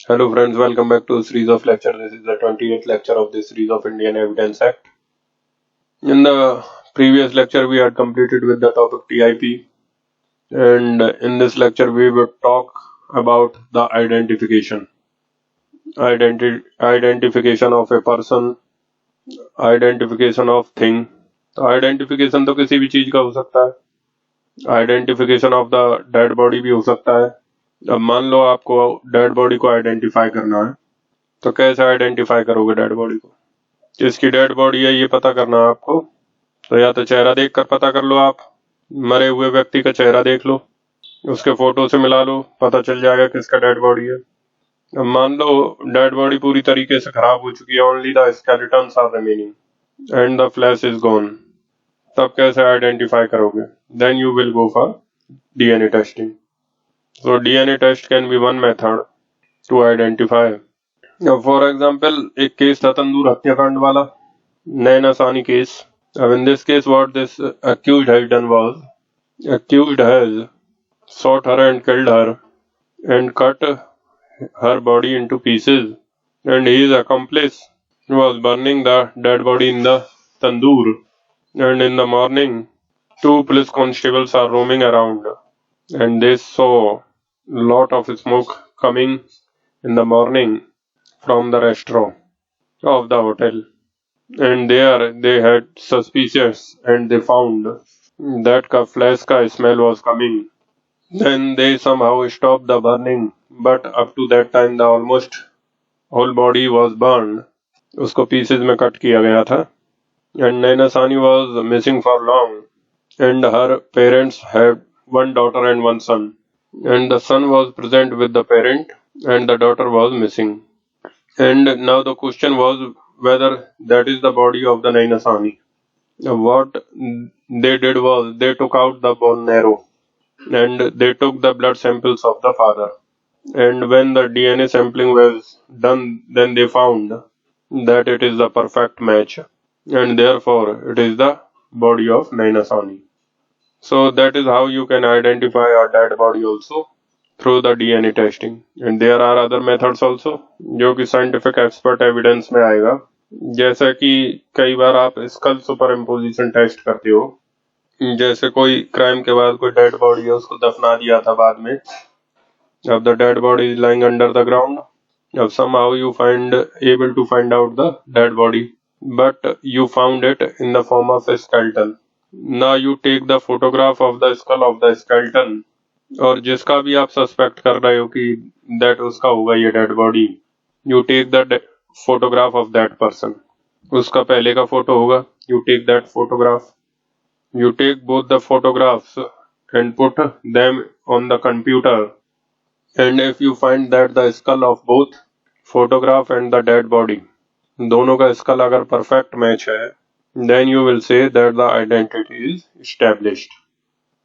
Hello friends, welcome back to a series of lectures. This is the 28th lecture of this series of Indian Evidence Act. In the previous lecture, we had completed with the topic TIP, and in this lecture, we will talk about the identification of a person, identification of thing. तो identification तो किसी भी चीज का हो सकता है, identification of the dead body भी हो सकता है। अब मान लो आपको डेड बॉडी को आइडेंटिफाई करना है, तो कैसे आइडेंटिफाई करोगे डेड बॉडी को? जिसकी डेड बॉडी है ये पता करना है आपको, तो या तो चेहरा देखकर पता कर लो, आप मरे हुए व्यक्ति का चेहरा देख लो, उसके फोटो से मिला लो, पता चल जाएगा किसका डेड बॉडी है। अब मान लो डेड बॉडी पूरी तरीके से खराब हो चुकी है, only the skeletons are remaining and the flesh is gone, तब कैसे आइडेंटिफाई करोगे? Then you will go for DNA testing. So DNA test can be one method to identify. For example, एक केस था तंदूर हत्याकांड वाला, नैना सानी case. In this case, what this accused has done was, accused has shot her and killed her and cut her body into pieces, and his accomplice was burning the dead body in the tandoor. And in the morning, two police constables are roaming around, and they saw lot of smoke coming in the morning from the restaurant of the hotel. And there they had suspicious, and they found that flash ka smell was coming. Then they somehow stopped the burning, but up to that time the almost whole body was burned. उसको pieces में cut किया गया था. And Naina Sani was missing for long, and her parents had one daughter and one son, and the son was present with the parent and the daughter was missing. And now the question was whether that is the body of the Naina Sani. What they did was they took out the bone marrow and they took the blood samples of the father. And when the DNA sampling was done, then they found that it is the perfect match, and therefore it is the body of Naina Sani. So that is how you can identify a dead body also, through the DNA testing. And there are other methods also जो कि scientific expert evidence में आएगा, जैसा कि कई बार आप school super imposition test करते हो, जैसे कोई क्राइम के बाद कोई डेड बॉडी है उसको दफना दिया था बाद में, अब the dead body is lying under the ground, अब somehow you able to find out the dead body, but you found it in the form of a skeleton. Now you take the photograph of the skull of the skeleton, और जिसका भी आप suspect कर रहे हो कि that उसका होगा ये dead body, you take the photograph of that person, उसका पहले का फोटो होगा, you take that photograph, you take both the photographs and put them on the computer, and if you find that the skull of both photograph and the dead body, दोनों का skull अगर perfect match है, then you will say that the identity is established.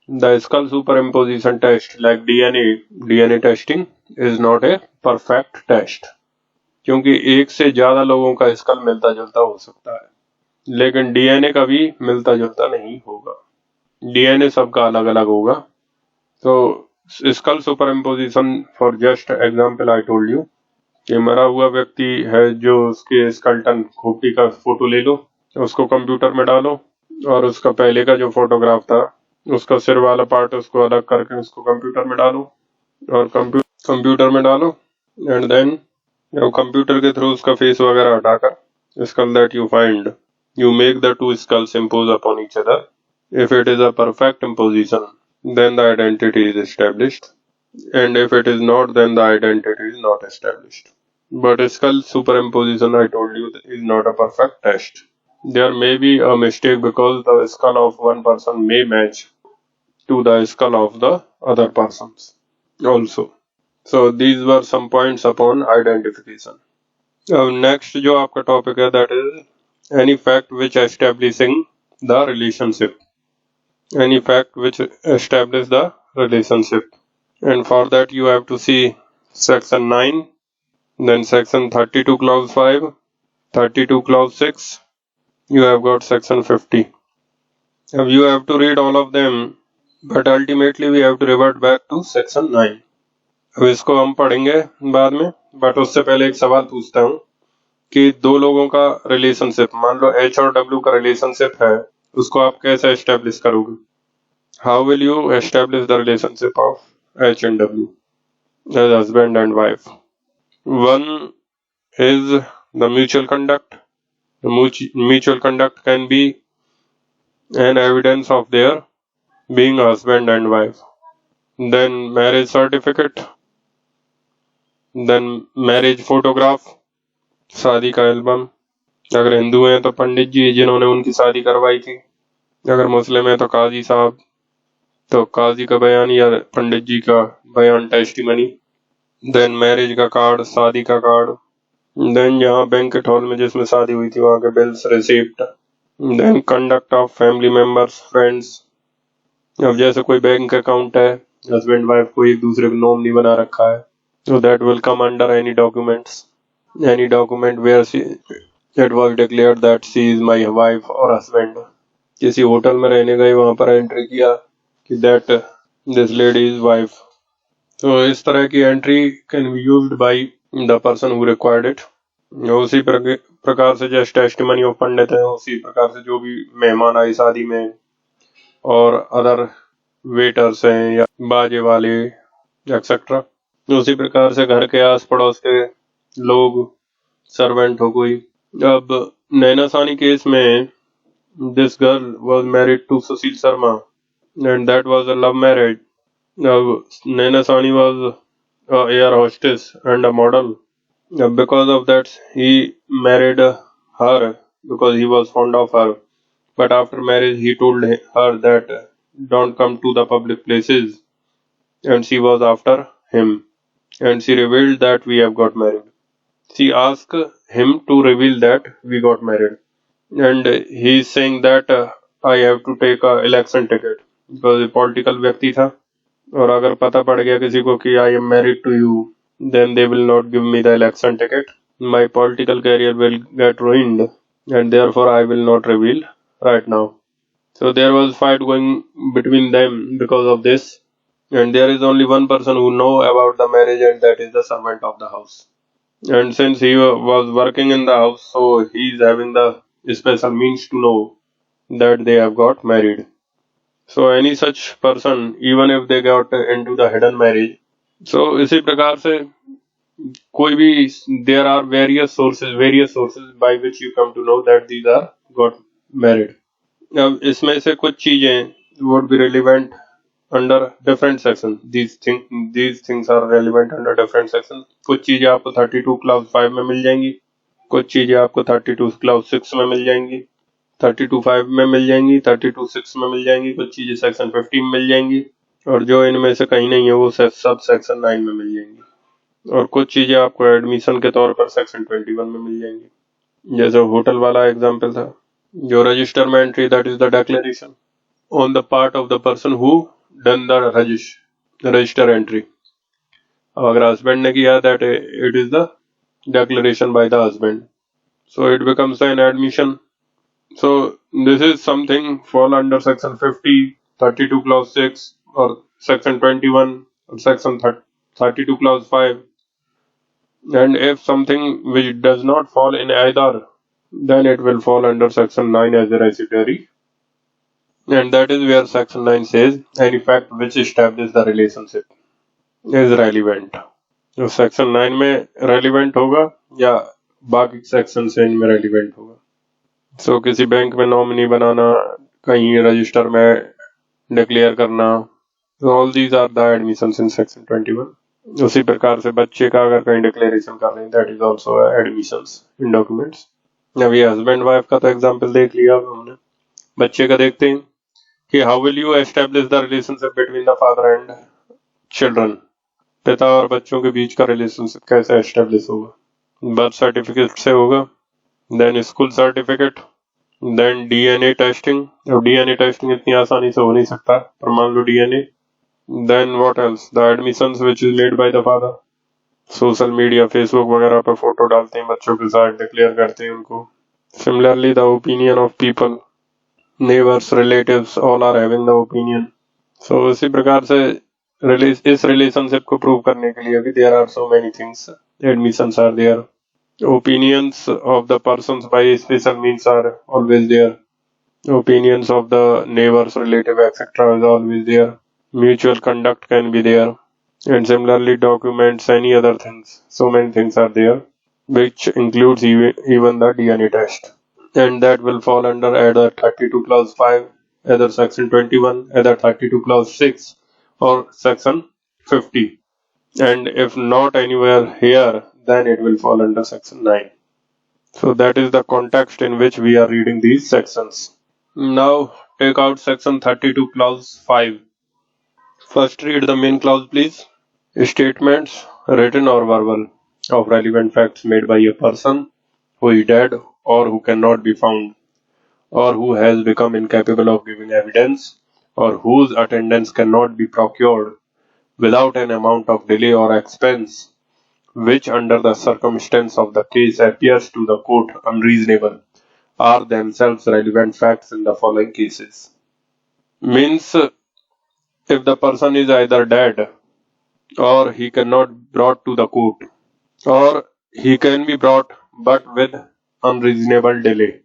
The skull superimposition test, like DNA testing, is not a perfect test, क्योंकि एक से ज्यादा लोगों का स्कल मिलता जुलता हो सकता है, लेकिन डीएनए का भी मिलता जुलता नहीं होगा, डीएनए सबका अलग अलग होगा. तो skull superimposition, for just example I told you कि मरा हुआ व्यक्ति है जो उसके स्केलेटन खोपड़ी का फोटो ले लो, उसको कंप्यूटर में डालो, और उसका पहले का जो फोटोग्राफ था उसका सिर वाला पार्ट उसको अलग करके उसको कंप्यूटर में डालो, और कंप्यूटर में डालो, एंड देन कंप्यूटर के थ्रू उसका फेस वगैरह हटाकर skull that you find, you make the two skulls impose upon each other. If it is a perfect imposition, then the identity is established, and if it is not, then the identity is not established. But skull superimposition, I told you, is not a perfect test. There may be a mistake because the skull of one person may match to the skull of the other persons also. So these were some points upon identification. Next जो आपका topic है, that is any fact which establishing the relationship. Any fact which establish the relationship. And for that you have to see section 9, then section 32 clause 5, 32 clause 6, you have got section 50. Now you have to read all of them, but ultimately we have to revert back to section 9. अब इसको हम पढ़ेंगे बाद में, but उससे पहले एक सवाल पूछता हूँ कि दो लोगों का रिलेशनशिप, मान लो H और W का रिलेशनशिप है, उसको आप कैसे एस्टेब्लिश करोगे? How will you establish the relationship of H and W as husband and wife? One is the mutual conduct. The mutual conduct can be an evidence of their being husband and wife. Then marriage certificate, then marriage photograph, शादी का album. अगर हिंदू हैं तो पंडित जी जिन्होंने उनकी शादी करवाई थी, अगर मुस्लिम है तो काजी साहब, तो काजी का बयान या पंडित जी का बयान, टेस्टिमनी। देन मैरिज का कार्ड, शादी का कार्ड। देन जहाँ बैंकेट हॉल में जिसमें शादी हुई थी वहाँ के bills, receipt. Then conduct of family members, friends. अब जैसे कोई बैंक अकाउंट है, हस्बैंड वाइफ को एक दूसरे को नॉमिनी बना रखा है, so that will come under any document where it was declared that she is my wife or husband. किसी होटल में रहने गए, वहां पर एंट्री किया कि that this lady is wife. तो इस तरह की entry can be used by the person who required it. उसी प्रकार से जैसे टेस्टिमनी ऑफ पंडित है, उसी प्रकार से जो भी मेहमान आए शादी में और अदर वेटर्स हैं या बाजे वाले एक्सेट्रा, उसी प्रकार से घर के आस पड़ोस के लोग, सर्वेंट हो कोई। अब नैना सानी केस में this girl was married to Sushil Sharma and that was a love marriage. अब Naina Sani was air hostess and a model. Because of that he married her because he was fond of her, but after marriage he told her that don't come to the public places, and she was after him, and she revealed that we have got married. She asked him to reveal that we got married, and he is saying that I have to take a election ticket because a political व्यक्ति था, और अगर पता पड़ गया किसी को कि I am married to you, then they will not give me the election ticket. My political career will get ruined, and therefore I will not reveal right now. So there was fight going between them because of this, and there is only one person who know about the marriage, and that is the servant of the house. And since he was working in the house, so he is having the special means to know that they have got married. So any such person, even if they got into the hidden marriage, so इसी प्रकार से कोई भी, there are various sources by which you come to know that these are got married. अब इसमें से कुछ चीजें would be relevant under different section. These things are relevant under different section. कुछ चीजें आपको 32 क्लास 5 में मिल जाएंगी, कुछ चीजें आपको 32 क्लास 6 में मिल जाएंगी, 32(5) में मिल जाएंगी, 32(6) में मिल जाएंगी, कुछ चीजें सेक्शन 15 में मिल जाएंगी, और जो इनमें से कहीं नहीं है वो सब सेक्शन 9 में मिल जाएंगी, और कुछ चीजें आपको एडमिशन के तौर पर सेक्शन 21 में मिल जाएंगी। जैसे होटल वाला एग्जाम्पल था, जो रजिस्टर में entry, that is the declaration on the part of the person who done the register entry. अब अगर हस्बैंड ने किया, that it is the declaration by the husband, so it becomes an admission. So this is something fall under section 50, 32 clause 6, or section 21, or section 32 clause 5. And if something which does not fall in either, then it will fall under section 9 as a residuary. And that is where section 9 says any fact which establishes the relationship is relevant. तो section 9 में relevant होगा या बाकी section से इनमें relevant होगा। सो किसी bank में नॉमिनी बनाना, कहीं रजिस्टर में डिक्लेयर करना, all these are the admissions in section 21। उसी प्रकार से बच्चे का अगर कहीं डिक्लेरेशन कर रहे हैं, that is also admissions in documents. अब ये हस्बैंड वाइफ का तो एग्जांपल देख लिया हमने, बच्चे का देखते हैं कि how will you establish the relationship between the father and children. पिता और बच्चों के बीच का रिलेशनशिप कैसे एस्टेब्लिश होगा? बर्थ सर्टिफिकेट से होगा, then school certificate, then DNA testing. अब डीएनए टेस्टिंग इतनी आसानी से हो नहीं सकता, पर मान लो DNA. Then what else? The admissions which is made by the father. Social media, Facebook वगैरह पर फोटो डालते हैं बच्चों के साथ, डिक्लेयर करते हैं उनको। Similarly the opinion of people, neighbours, relatives, all are having the opinion. So इसी प्रकार से इस रिलेशनशिप को प्रूव करने के लिए भी there are so many things. Admissions are there. Opinions of the persons by special means are always there. Opinions of the neighbors, relative, etc. is always there. Mutual conduct can be there. And similarly, documents, any other things. So many things are there, which includes even the DNA test. And that will fall under either 32 clause 5, either section 21, either 32 clause 6, or section 50. And if not anywhere here, then it will fall under section 9. So that is the context in which we are reading these sections. Now take out section 32 clause 5. First read the main clause, please. Statements, written or verbal, of relevant facts made by a person who is dead or who cannot be found, or who has become incapable of giving evidence, or whose attendance cannot be procured without an amount of delay or expense, which under the circumstance of the case appears to the court unreasonable, are themselves relevant facts in the following cases. Means, if the person is either dead, or he cannot be brought to the court, or he can be brought but with unreasonable delay,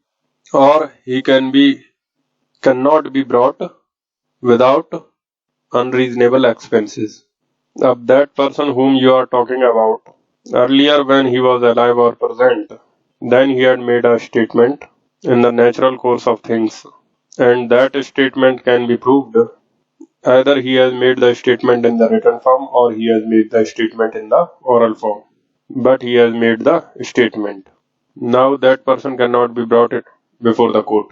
or he cannot be brought without unreasonable expenses. Of that person whom you are talking about, earlier when he was alive or present, then he had made a statement in the natural course of things, and that statement can be proved. Either he has made the statement in the written form or he has made the statement in the oral form, but he has made the statement. Now that person cannot be brought before the court,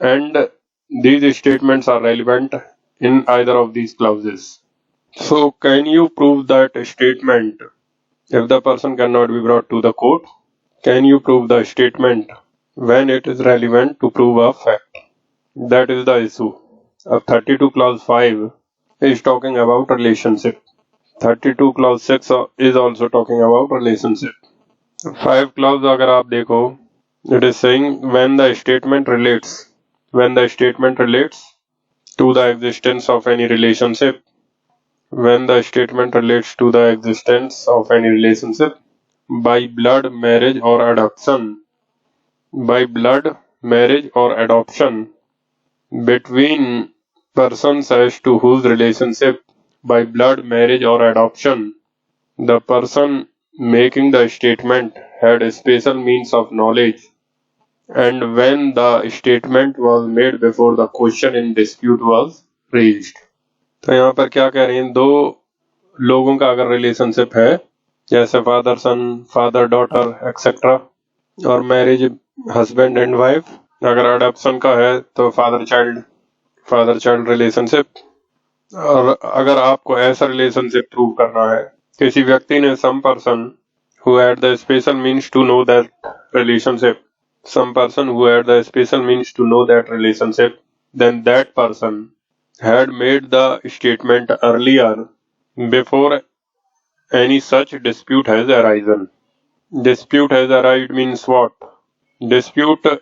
and these statements are relevant in either of these clauses. So can you prove that statement if the person cannot be brought to the court? Can you prove the statement when it is relevant to prove a fact? That is the issue. 32 clause 5 is talking about relationship. 32 clause 6 is also talking about relationship. 5 clause अगर आप देखो, it is saying when the statement relates to the existence of any relationship, when the statement relates to the existence of any relationship by blood, marriage or adoption, between persons as to whose relationship by blood, marriage or adoption the person making the statement had a special means of knowledge, and when the statement was made before the question in dispute was raised. तो यहाँ पर क्या कह रहे हैं, दो लोगों का अगर रिलेशनशिप है, जैसे फादर सन, फादर डॉटर एक्सेट्रा, और मैरिज हस्बैंड एंड वाइफ, अगर अडॉप्शन का है तो फादर चाइल्ड रिलेशनशिप, और अगर आपको ऐसा रिलेशनशिप प्रूव करना है, किसी व्यक्ति ने some person who had the special means to know that relationship, then that person had made the statement earlier before any such dispute has arisen. Dispute has arisen means what? Dispute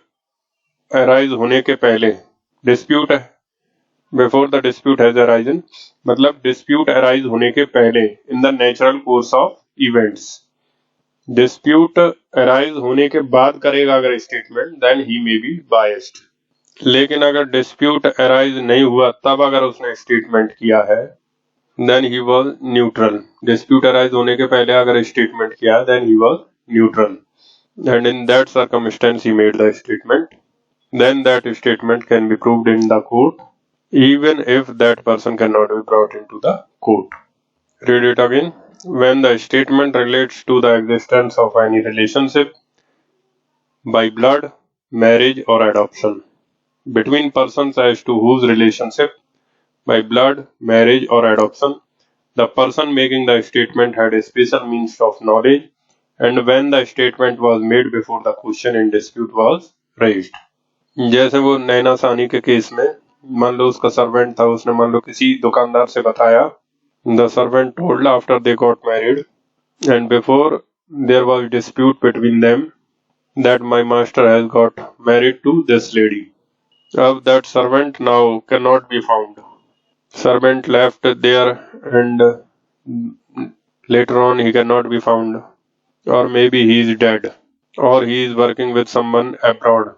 arise होने के पहले, dispute before the dispute has arisen, मतलब dispute arise होने के पहले, in the natural course of events. Dispute arise होने के बाद करेगा अगर statement, then he may be biased. लेकिन अगर dispute arise नहीं हुआ तब अगर उसने statement किया है, then he was neutral. Dispute arise होने के पहले अगर statement किया, then he was neutral. And in that circumstance he made the statement. Then that statement can be proved in the court, even if that person cannot be brought into the court. Read it again. When the statement relates to the existence of any relationship by blood, marriage or adoption between persons as to whose relationship by blood, marriage or adoption the person making the statement had a special means of knowledge, and when the statement was made before the question in dispute was raised. जैसे वो नैना सानी के case में, मान लो उसका servant था, उसने मान लो किसी दुकानदार से बताया, the servant told after they got married and before there was dispute between them that my master has got married to this lady. That servant now cannot be found. Servant left there and later on he cannot be found, or maybe he is dead, or he is working with someone abroad.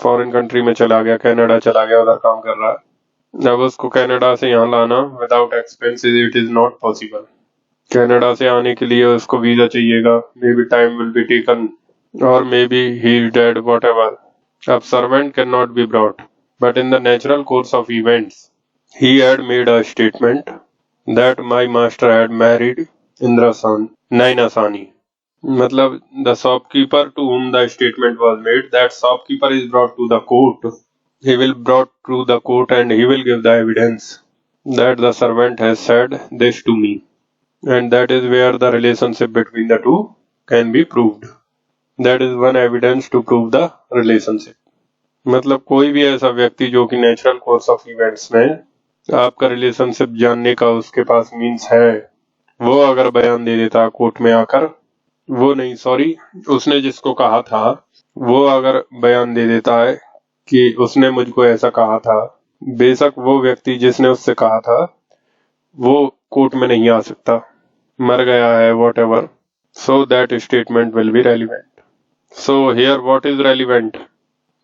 Foreign country में चला गया, Canada चला गया, उधर काम कर रहा है। अब उसको कनाडा से यहाँ लाना without expenses it is not possible. Canada से आने के लिए उसको वीजा चाहिएगा, may be time will be taken, और may be he is dead, whatever. अब servant can not be brought, but in the natural course of events he had made a statement that my master had married Naina Sani. मतलब the shopkeeper to whom the statement was made, that shopkeeper is brought to the court. He will brought to the court and he will give the evidence that the servant has said this to me, and that is where the relationship between the two can be proved. That is one evidence to prove the relationship. मतलब कोई भी ऐसा व्यक्ति जो कि natural course of events में आपका relationship जानने का उसके पास मीन्स है, वो अगर बयान दे देता कोर्ट में आकर, वो नहीं सॉरी उसने जिसको कहा था वो अगर बयान दे देता है कि उसने मुझको ऐसा कहा था, बेशक वो व्यक्ति जिसने उससे कहा था वो कोर्ट में नहीं आ सकता, मर गया है, what ever, so that statement will be relevant. So here what is relevant?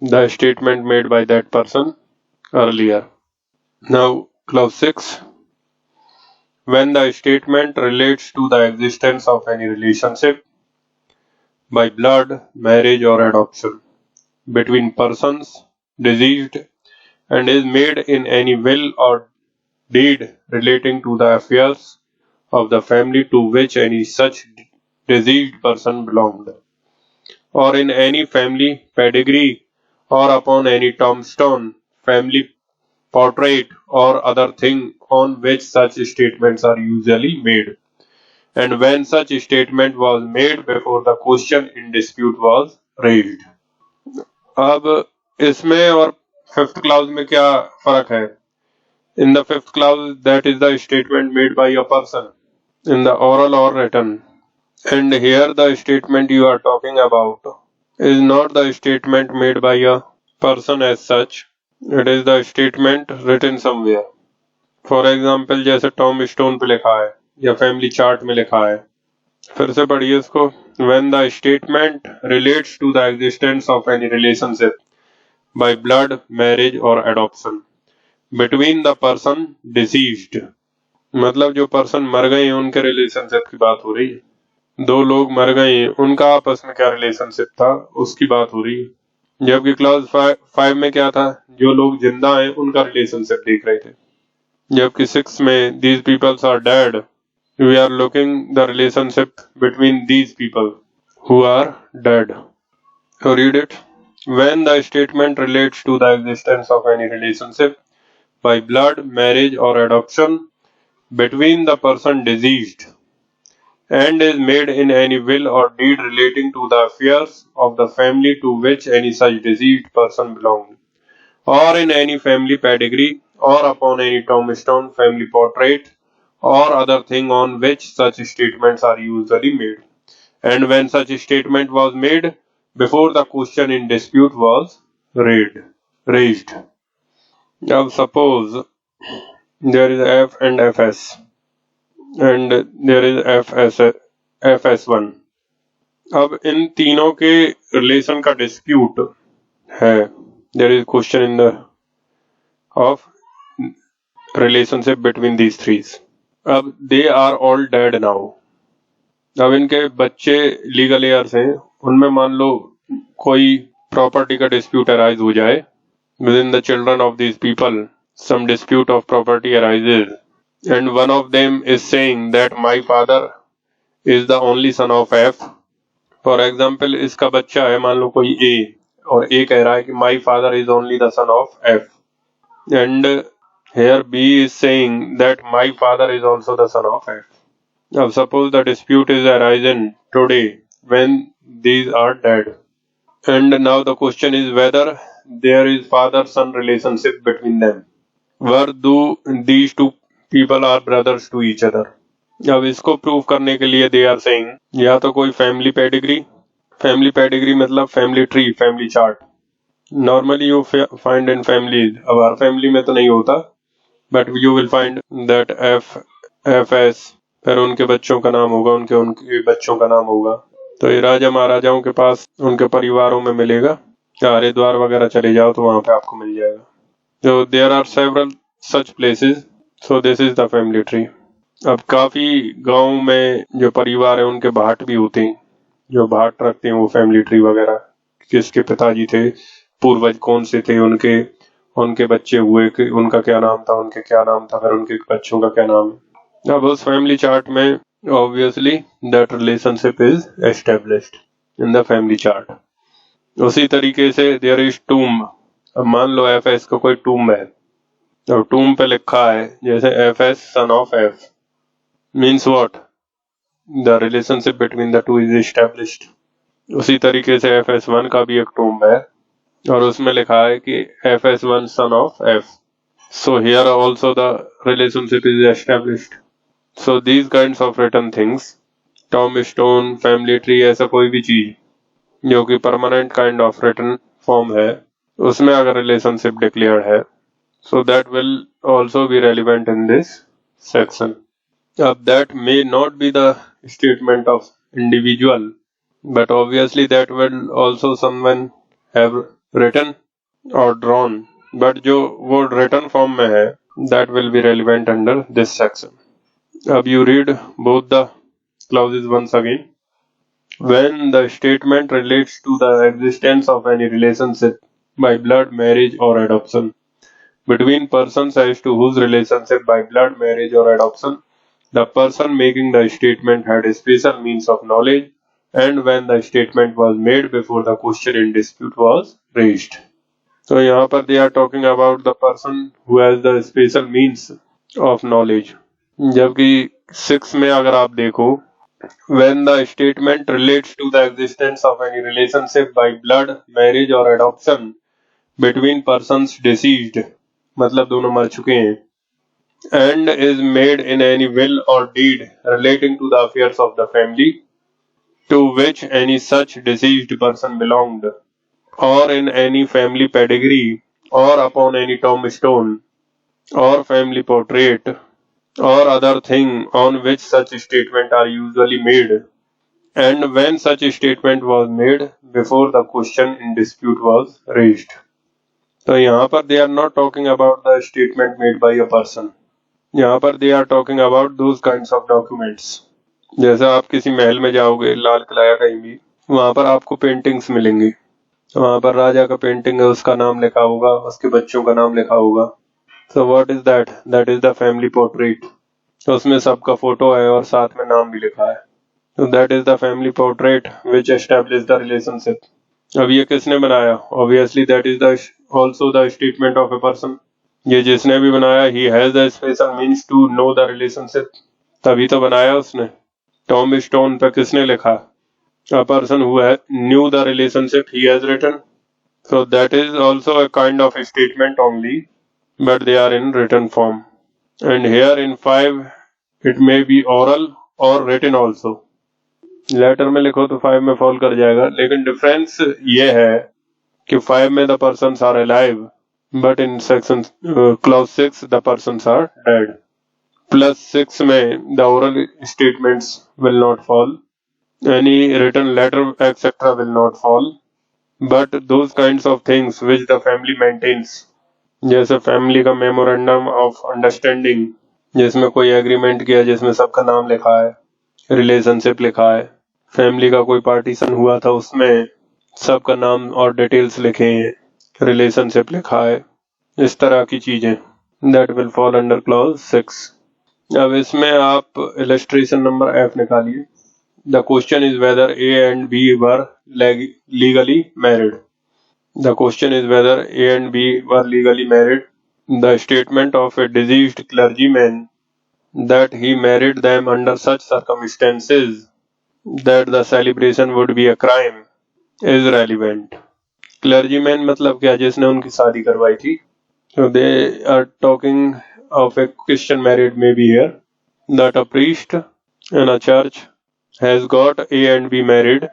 The statement made by that person earlier. Now, clause 6. When the statement relates to the existence of any relationship by blood, marriage or adoption between persons deceased and is made in any will or deed relating to the affairs of the family to which any such deceased person belonged, or in any family pedigree or upon any tombstone, family portrait or other thing on which such statements are usually made, and when such statement was made before the question in dispute was raised. अब इसमें और fifth clause में क्या फर्क है? In the fifth clause, that is the statement made by a person in the oral or written, and here the statement you are talking about is not the statement made by a person as such. It is the statement written somewhere. For example, जैसे Tom stone पे लिखा है या family chart में लिखा है. फिर से पढ़िए इसको. When the statement relates to the existence of any relationship by blood, marriage or adoption between the person deceased, मतलब जो पर्सन मर गए हैं उनके रिलेशनशिप की बात हो रही है. दो लोग मर गए हैं, उनका आपस में क्या रिलेशनशिप था उसकी बात हो रही है. जबकि क्लास 5 में क्या था? जो लोग जिंदा हैं उनका रिलेशनशिप देख रहे थे. जबकि 6 में these peoples are dead, we are looking the relationship between these people who are dead. So read it. When the statement relates to the existence of any relationship by blood, marriage or adoption between the person deceased and is made in any will or deed relating to the affairs of the family to which any such deceased person belonged, or in any family pedigree, or upon any tombstone, family portrait, or other thing on which such statements are usually made, and when such statement was made before the question in dispute was raised. Now suppose there is F and Fs, and there is FS1. अब इन तीनों के relation का dispute है. There is question in the of relationship between these three. अब they are all dead now. अब इनके बच्चे legal years हैं, उनमें मान लो कोई प्रॉपर्टी का डिस्प्यूट अराइज हो जाए. Within the children of these people, some dispute of property arises, and one of them is saying that my father is the only son of F. For example, इसका बच्चा है मान लो कोई A, और A कह रहा है कि my father is only the son of F, and here B is saying that my father is also the son of F. Now suppose the dispute is arising today when these are dead, and now the question is whether there is father-son relationship between them. Where do these two people are brothers to each other? अब इसको prove करने के लिए दे are saying या तो कोई family pedigree मतलब family tree, family chart. Normally you find in families. अब हर फैमिली में तो नहीं होता, but you will find that FS फिर उनके बच्चों का नाम होगा, उनके उनके बच्चों का नाम होगा। तो ये राजा महाराजाओं के पास उनके परिवारों में मिलेगा, या हरिद्वार वगैरह चले जाओ तो वहां पे आपको मिल जाएगा। तो there are several such places, so this is the family tree. अब काफी गांव में जो परिवार है उनके भाट भी होते हैं, जो भाट रखते हैं वो फैमिली ट्री वगैरह, किसके पिताजी थे, पूर्वज कौन से थे, उनके उनके बच्चे हुए कि उनका क्या नाम था, उनके क्या नाम था, फिर उनके बच्चों का क्या नाम है। अब उस फैमिली चार्ट में obviously that relationship is established in the family chart. उसी तरीके से देयर इज टूम। अब मान लो FS का कोई टूम है, और टूम पे लिखा है जैसे FS son of F, means what, the relationship between the two is established. उसी तरीके से FS1 का भी एक टूम है और उसमें लिखा है कि FS1 son of F, so here also the relationship is established. So these kinds of written things, tombstone, family tree, ऐसा कोई भी चीज जो कि permanent kind of written form है, उसमें अगर रिलेशनशिप डिक्लेयर्ड है, so that will also be relevant in this section. That may not be the statement of individual, but obviously that will also someone have written or drawn, but जो वो written form में है, that will be relevant under this section. अब you read both the clauses once again. When the statement relates to the existence of any relationship by blood, marriage or adoption between persons as to whose relationship by blood, marriage or adoption the person making the statement had a special means of knowledge, and when the statement was made before the question in dispute was raised. So यहाँ पर they are talking about the person who has the special means of knowledge, जबकि 6 में अगर आप देखो, when the statement relates to the existence of any relationship by blood, marriage or adoption between persons deceased, मतलब दोनों मर चुके हैं, and is made in any will or deed relating to the affairs of the family to which any such deceased person belonged, or in any family pedigree, or upon any tombstone, or family portrait, or other thing on which such statements are usually made, and when such statement was made before the question in dispute was raised. तो यहाँ पर they are not talking about the statement made by a person, यहाँ पर they are talking about those kinds of documents. जैसे आप किसी महल में जाओगे, लाल किला या कहीं भी, वहां पर आपको पेंटिंग्स मिलेंगी, वहां पर राजा का पेंटिंग है, उसका नाम लिखा होगा, उसके बच्चों का नाम लिखा होगा। So what is that? That is the family portrait. तो उसमें सबका फोटो है और साथ में नाम भी लिखा है। So that is the family portrait which establishes the relationship. अब ये किसने बनाया? Obviously that is the also the statement of a person. ये जिसने भी बनाया, he has the special means to know the relationship, तभी तो बनाया उसने। टॉम स्टोन पे किसने लिखा? A person who knew the relationship he has written. So that is also a kind of a statement only, but they are in written form. And here in 5 it may be oral or written also. Letter में लिखो तो 5 में fall कर जाएगा, लेकिन difference ये है कि 5 में the persons are alive, but in section clause 6 the persons are dead. Plus 6 में the oral statements will not fall, any written letter etcetera will not fall, but those kinds of things which the family maintains, जैसे family का memorandum of understanding, जिसमें कोई agreement किया, जिसमें सबका नाम लिखा है, रिलेशनशिप लिखा है, फैमिली का कोई पार्टीशन हुआ था उसमें सबका नाम और डिटेल्स लिखे हैं, रिलेशनशिप लिखा है, इस तरह की चीजें, that will fall under clause 6। अब इसमें आप इलस्ट्रेशन नंबर F निकालिए। The question is whether A and B were legally married. The question is whether A and B were legally married. The statement of A diseased clergyman that he married them under such circumstances that the celebration would be a crime is relevant. Clergyman मतलब क्या? जिसने उनकी शादी करवाई थी। So they are talking of a Christian marriage maybe here, that a priest in a church has got A and B married,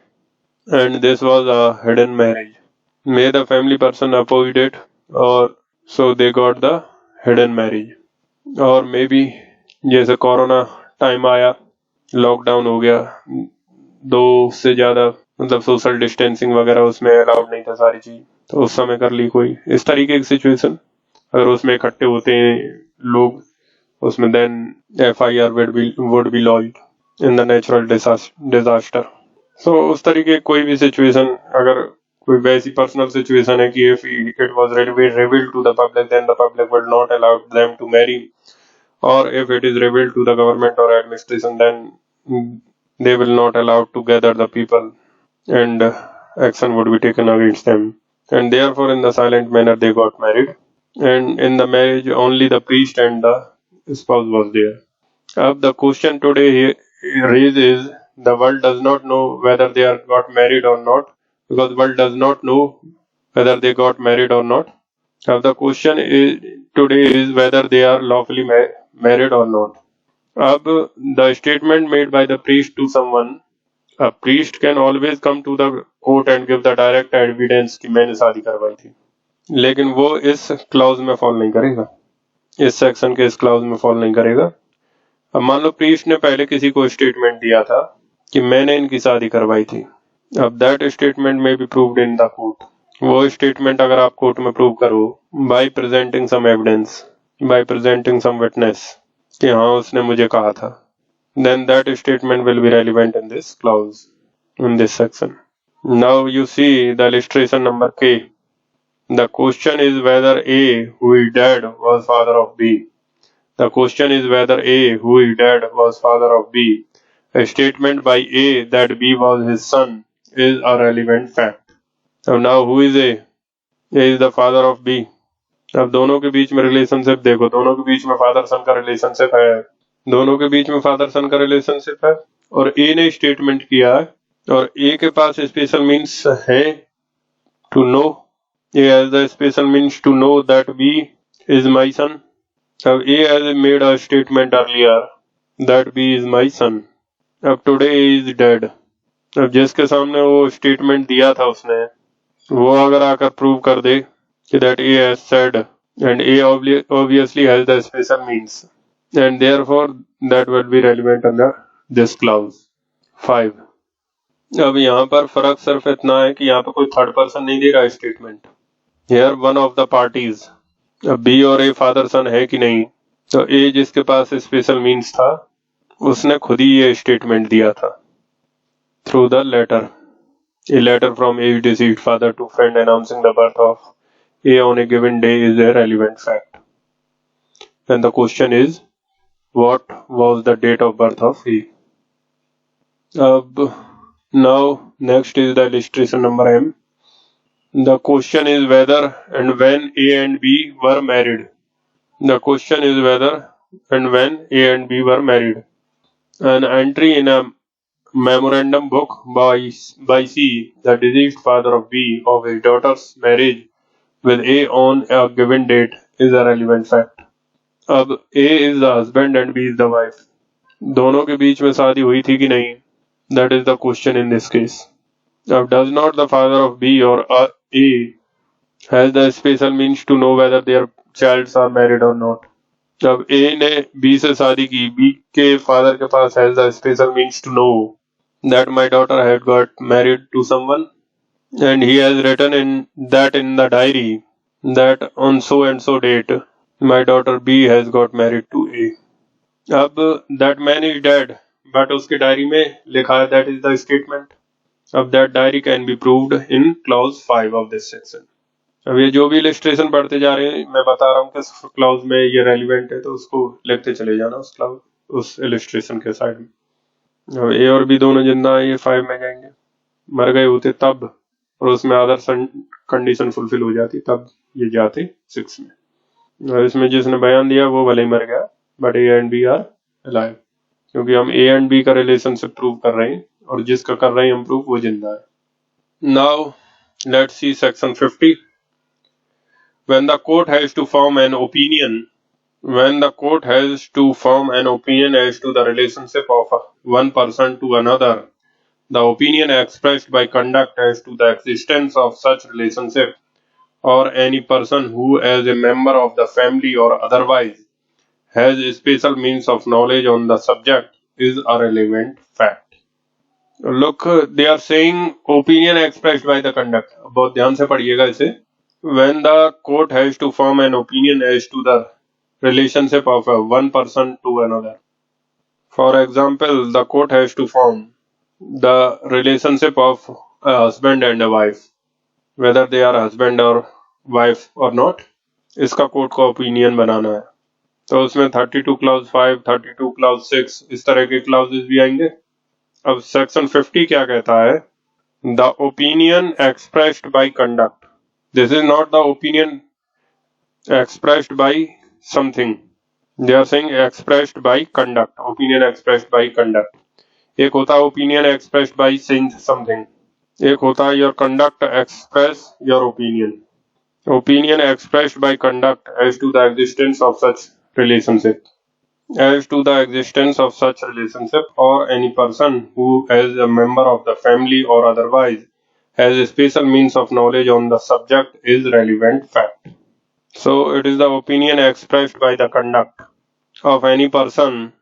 and this was a hidden marriage. May the family person opposed it, or so they got the hidden marriage. और may B जैसे corona time आया, lockdown हो गया, 2 से ज्यादा मतलब social distancing वगैरह उसमें अलाउड नहीं था सारी चीज, तो उस समय कर ली कोई इस तरीके की सिचुएशन, अगर उसमें इकट्ठे होते हैं लोग उसमें, then FIR would be lodged in the natural disaster. So उस तरीके की कोई भी सिचुएशन, अगर कोई वैसी पर्सनल सिचुएशन है कि if it was revealed to the public, then the public will not allow them to marry, or if it is revealed to the government or administration, then they will not allow to gather the people, and action would be taken against them. And therefore in the silent manner they got married, and in the marriage only the priest and the spouse was there. The question today raised is, the world does not know whether they are got married or not, because world does not know whether they got married or not. The question is today is whether they are lawfully married or not. The statement made by the priest to someone, a priest can always come to the court and give the direct evidence कि मैंने शादी करवाई थी, लेकिन वो इस clause में fall नहीं करेगा, इस सेक्शन के इस क्लाउज में फॉल नहीं करेगा। अब मान लो प्रीस्ट ने पहले किसी को स्टेटमेंट दिया था कि मैंने इनकी शादी करवाई थी, अब दैट स्टेटमेंट में be proved in the court. वो स्टेटमेंट अगर आप कोर्ट में प्रूव करो by presenting some evidence, by presenting some witness कि हाँ उसने मुझे कहा था, then that statement will be relevant in this clause, in this section. Now you see the illustration number K. The question is whether A, who is dead, was father of B. The question is whether A, who is dead, was father of B. A statement by A that B was his son is a relevant fact. So now who is A? A is the father of B. अब दोनों के बीच में relationship देखो, दोनों के बीच में father सन का relationship है, दोनों के बीच में फादर सन का रिलेशनशिप है, और ए ने स्टेटमेंट किया है, और ए के पास स्पेशल मीन्स है to know, A has the special means to know that B is my son. अब A has made a statement earlier that B is my son, अब टुडे इज डेड। अब जिसके सामने वो statement दिया था उसने, वो अगर आकर प्रूव कर दे कि that A has said, and A obviously has the special means, and therefore that will be relevant under this clause 5. अब यहाँ पर फर्क सिर्फ इतना है कि यहाँ पर कोई थर्ड पर्सन नहीं दे रहा है statement, here one of the parties, अब B और A फादर सन है कि नहीं, तो A जिसके पास स्पेशल मीन्स था उसने खुद ही ये स्टेटमेंट दिया था through the letter, a letter from A's deceased father to friend announcing the birth of A on a given day is a relevant fact. And the question is, what was the date of birth of A? Now next is the illustration number M. The question is whether and when A and B were married. The question is whether and when A and B were married. An entry in a memorandum book by C, the deceased father of B, of his daughter's marriage with A on a given date is a relevant fact. अब A is the husband and B is the wife. दोनों के बीच में शादी हुई थी कि नहीं? That is the question in this case. अब does not the father of B or A has the special means to know whether their childs are married or not? अब A ने B से शादी की, B के father के पास has the special means to know that my daughter had got married to someone, and he has written in the diary that on so and so date my daughter B has got married to A. अब that man is dead, but उसके diary में लिखा है that is the statement. अब that diary can be proved in clause 5 of this section. अब ये जो भी इलस्ट्रेशन पढ़ते जा रहे हैं मैं बता रहा हूँ किस क्लाउज में ये रेलिवेंट है, तो उसको लिखते चले जाना उस क्लाउज, उस इलस्ट्रेशन के साइड में। अब ए और बी दोनों जिंदा है, ये 5 में जाएंगे, मर गए होते तब, और उसमें अदर कंडीशन फुलफिल हो जाती तब ये जाते 6 में। और इसमें जिसने बयान दिया वो भले ही मर गया, but A and B are alive, क्योंकि हम ए एंड बी का रिलेशनशिप प्रूव कर रहे हैं, और जिसका कर रहे हैं हम प्रूव वो जिंदा है। Now let's see section 50. When the court has to form an opinion, when the court has to form an opinion as to the relationship of one person to another, the opinion expressed by conduct as to the existence of such relationship or any person who as a member of the family or otherwise has a special means of knowledge on the subject is a relevant fact. Look, they are saying opinion expressed by the conduct. बहुत ध्यान से पढ़िएगा इसे. When the court has to form an opinion as to the relationship of one person to another. For example, the court has to form the relationship of a husband and a wife, whether they are husband or wife or not. इसका court को opinion बनाना है, तो उसमें 32 clause 5, 32 clause 6 इस तरह के clauses भी आएंगे. अब सेक्शन 50 क्या कहता है? The opinion expressed by conduct. This is not the opinion expressed by something. They are saying expressed by conduct. Opinion expressed by conduct. एक होता है opinion expressed by saying something, एक होता है your conduct express your opinion. Opinion expressed by conduct as to the existence of such relationship. As to the existence of such relationship, or any person who, as a member of the family or otherwise, has a special means of knowledge on the subject, is relevant fact. So, it is the opinion expressed by the conduct of any person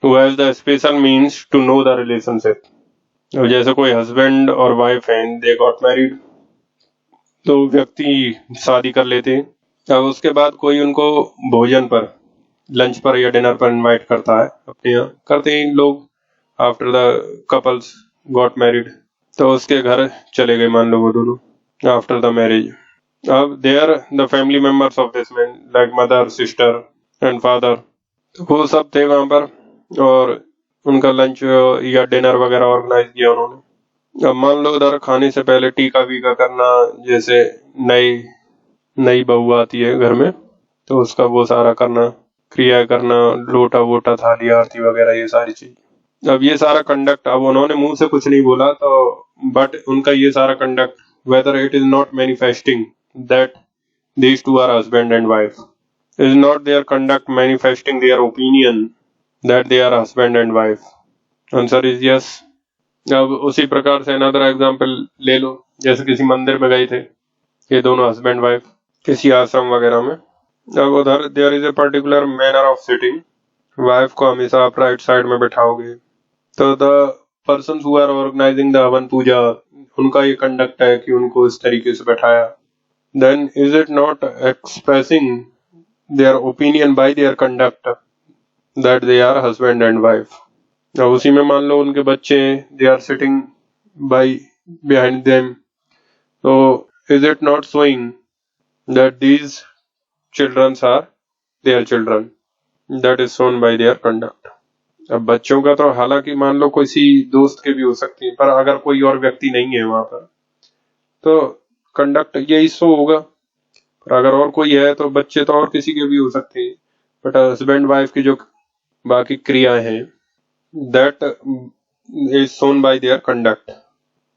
who has the special means to know the relationship. जैसे कोई husband और wife हैं, they got married. तो व्यक्ति शादी कर लेते हैं. अब उसके बाद कोई उनको भोजन पर, लंच पर या डिनर पर इनवाइट करता है अपने यहाँ. करते हैं लोग. After the couples got married, तो उसके घर चले गए मान लो वो दोनों आफ्टर द मैरिज. अब they are the family members of this man, like mother, sister and father. तो वो सब थे वहां पर और उनका लंच या डिनर वगैरह ऑर्गेनाइज किया उन्होंने. अब मान लो उधर खाने से पहले टीका वीका करना, जैसे नई बहू आती है घर में तो उसका वो सारा करना, क्रिया करना, लोटा वोटा थाली आरती वगैरह ये सारी चीज. अब ये सारा कंडक्ट, अब उन्होंने मुंह से कुछ नहीं बोला तो, बट उनका ये सारा conduct, whether it is not manifesting that these two are husband and wife, is not their conduct manifesting their opinion that they are husband and wife. Answer is yes. अब उसी प्रकार से अनदर एग्जांपल ले लो. जैसे किसी मंदिर में गए थे ये दोनों हस्बैंड वाइफ, किसी आश्रम वगैरह में. अब उधर there is a particular manner of sitting. Wife को हमेशा आप राइट साइड में बैठाओगे. तो the person who are organizing the havan puja, उनका ये कंडक्ट है कि उनको इस तरीके से बैठाया. Then is it not expressing their opinion by their conduct that they are husband and wife. अब उसी में मान लो उनके बच्चे, they are sitting by behind them, तो is it not showing that these childrens are their children, that is shown by their conduct. अब बच्चों का तो हालांकि मान लो किसी दोस्त के भी हो सकती है, पर अगर कोई और व्यक्ति नहीं है वहां पर तो कंडक्ट यही शो होगा. पर अगर और कोई है तो बच्चे तो और किसी के भी हो सकते हैं. बट हस्बैंड वाइफ की जो बाकी क्रियाएं हैं, that is shown by their conduct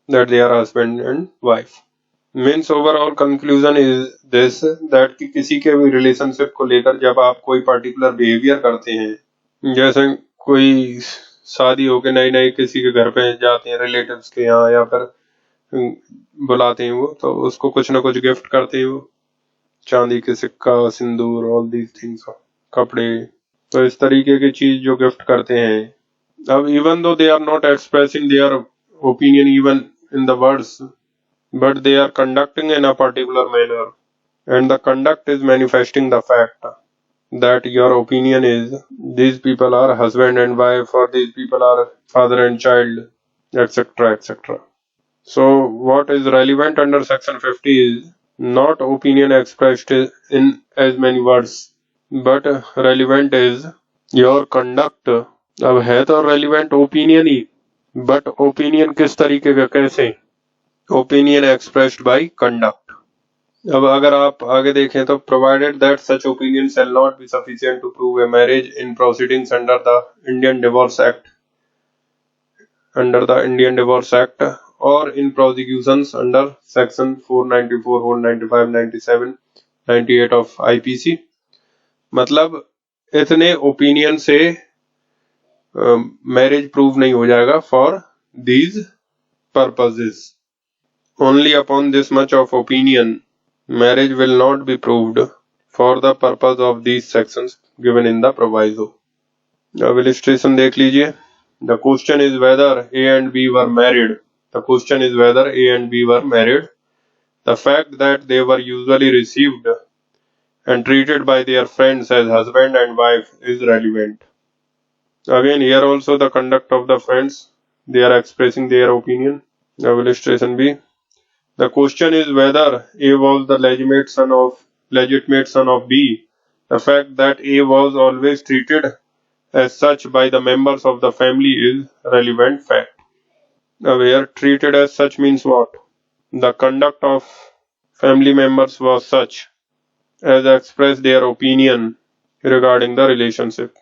that they are husband and wife. Means overall conclusion is this, that कि किसी के भी रिलेशनशिप को लेकर जब आप कोई पर्टिकुलर बिहेवियर करते हैं, जैसे कोई शादी होके नई नई किसी के घर पे जाते हैं रिलेटिव्स के यहाँ, या फिर बुलाते हैं वो, तो उसको कुछ ना कुछ गिफ्ट करते हैं वो, चांदी के सिक्का, सिंदूर, ऑल दीज थिंग्स, कपड़े, तो इस तरीके की चीज जो गिफ्ट करते हैं. अब even though they are not expressing their opinion even in the words, but they are conducting in a particular manner, and the conduct is manifesting the fact that your opinion is these people are husband and wife, or these people are father and child, etc., etc. So what is relevant under section 50 is not opinion expressed in as many words, but relevant is your conduct. अब है तो relevant opinion ही, but opinion किस तरीके का, कैसे? Opinion expressed by conduct. अब अगर आप आगे देखें तो provided that such opinion shall not be sufficient to prove a marriage in proceedings under the Indian Divorce Act और in prosecutions under section 494, 495, 97, 98 of IPC. मतलब इतने ओपिनियन से मैरिज प्रूव नहीं हो जाएगा for these purposes. Only upon this much of opinion marriage will not be proved for the purpose of these sections given in the proviso. अब illustration देख लीजिए. The question is whether A and B were married. The question is whether A and B were married. The fact that they were usually received and treated by their friends as husband and wife is relevant. Again, here also the conduct of the friends, they are expressing their opinion. Now illustration B. The question is whether A was the legitimate son of B. The fact that A was always treated as such by the members of the family is relevant fact. Now here treated as such means what? The conduct of family members was such as express their opinion regarding the relationship.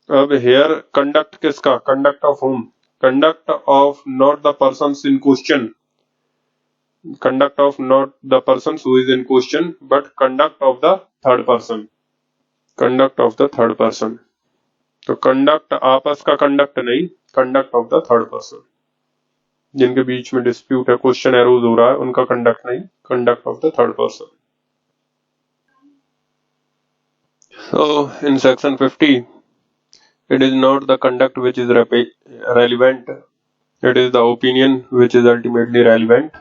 अब here conduct किसका? Conduct of whom? Conduct of not the persons in question. Conduct of not the persons who is in question, but conduct of the third person. Conduct of the third person. तो conduct आपस का conduct नहीं, conduct of the third person. जिनके बीच में dispute है, question arise हो रहा है, उनका conduct नहीं, conduct of the third person. So in section 50, it is not the conduct which is relevant, it is the opinion which is ultimately relevant,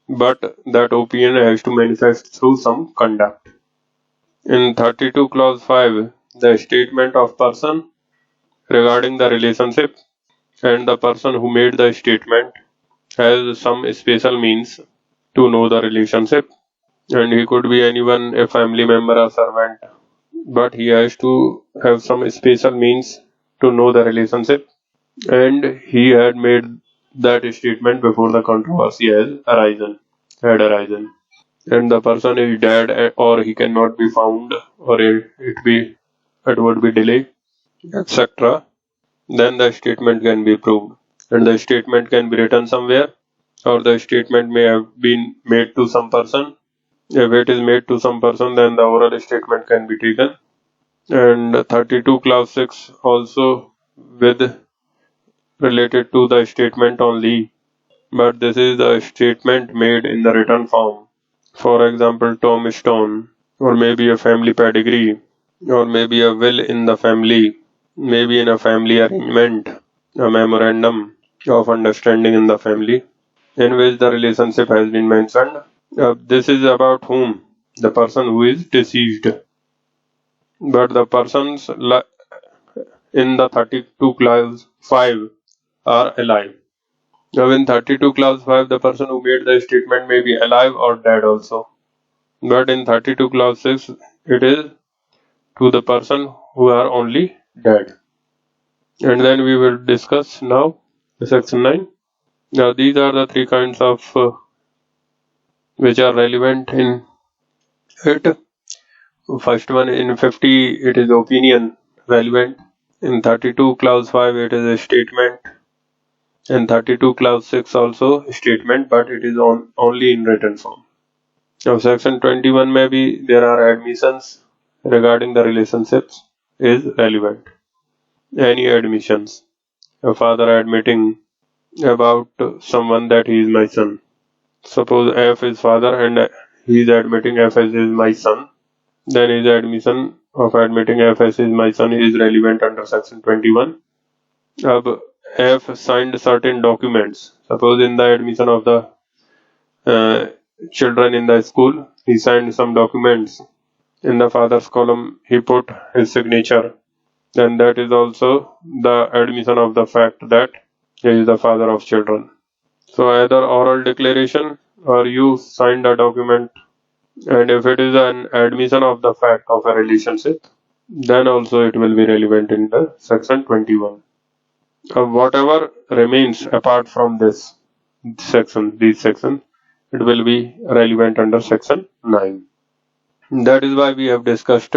but that opinion has to manifest through some conduct. In 32 clause 5, the statement of person regarding the relationship and the person who made the statement has some special means to know the relationship, and he could be anyone, a family member or servant, but he has to have some special means to know the relationship, and he had made that statement before the controversy had arisen, and the person is dead or he cannot be found, or it would be delayed, etc. Then the statement can be proved, and the statement can be written somewhere, or the statement may have been made to some person. If it is made to some person, then the oral statement can be taken. And 32 clause 6 also with related to the statement only, but this is the statement made in the written form. For example, tombstone, or maybe a family pedigree, or maybe a will in the family, maybe in a family arrangement, a memorandum of understanding in the family in which the relationship has been mentioned. This is about whom? The person who is deceased. But the persons in the 32 clause 5 are alive. Now in 32 clause 5, the person who made the statement may be alive or dead also. But in 32 clause 6, it is to the person who are only dead. And then we will discuss now section 9. Now these are the three kinds of which are relevant in it. First one, in 50 it is opinion relevant. In 32 clause 5 it is a statement. In 32 clause 6 also statement, but it is only in written form. Now section 21 maybe there are admissions regarding the relationships is relevant. Any admissions. A father admitting about someone that he is my son. Suppose F is father and he is admitting F as is my son. Then his admission of admitting F as is my son is relevant under section 21. F signed certain documents. Suppose in the admission of the children in the school, he signed some documents. In the father's column, he put his signature. Then that is also the admission of the fact that he is the father of children. So either oral declaration or you signed a document, and if it is an admission of the fact of a relationship, then also it will be relevant in the section 21. Whatever remains apart from this section, it will be relevant under section 9. That is why we have discussed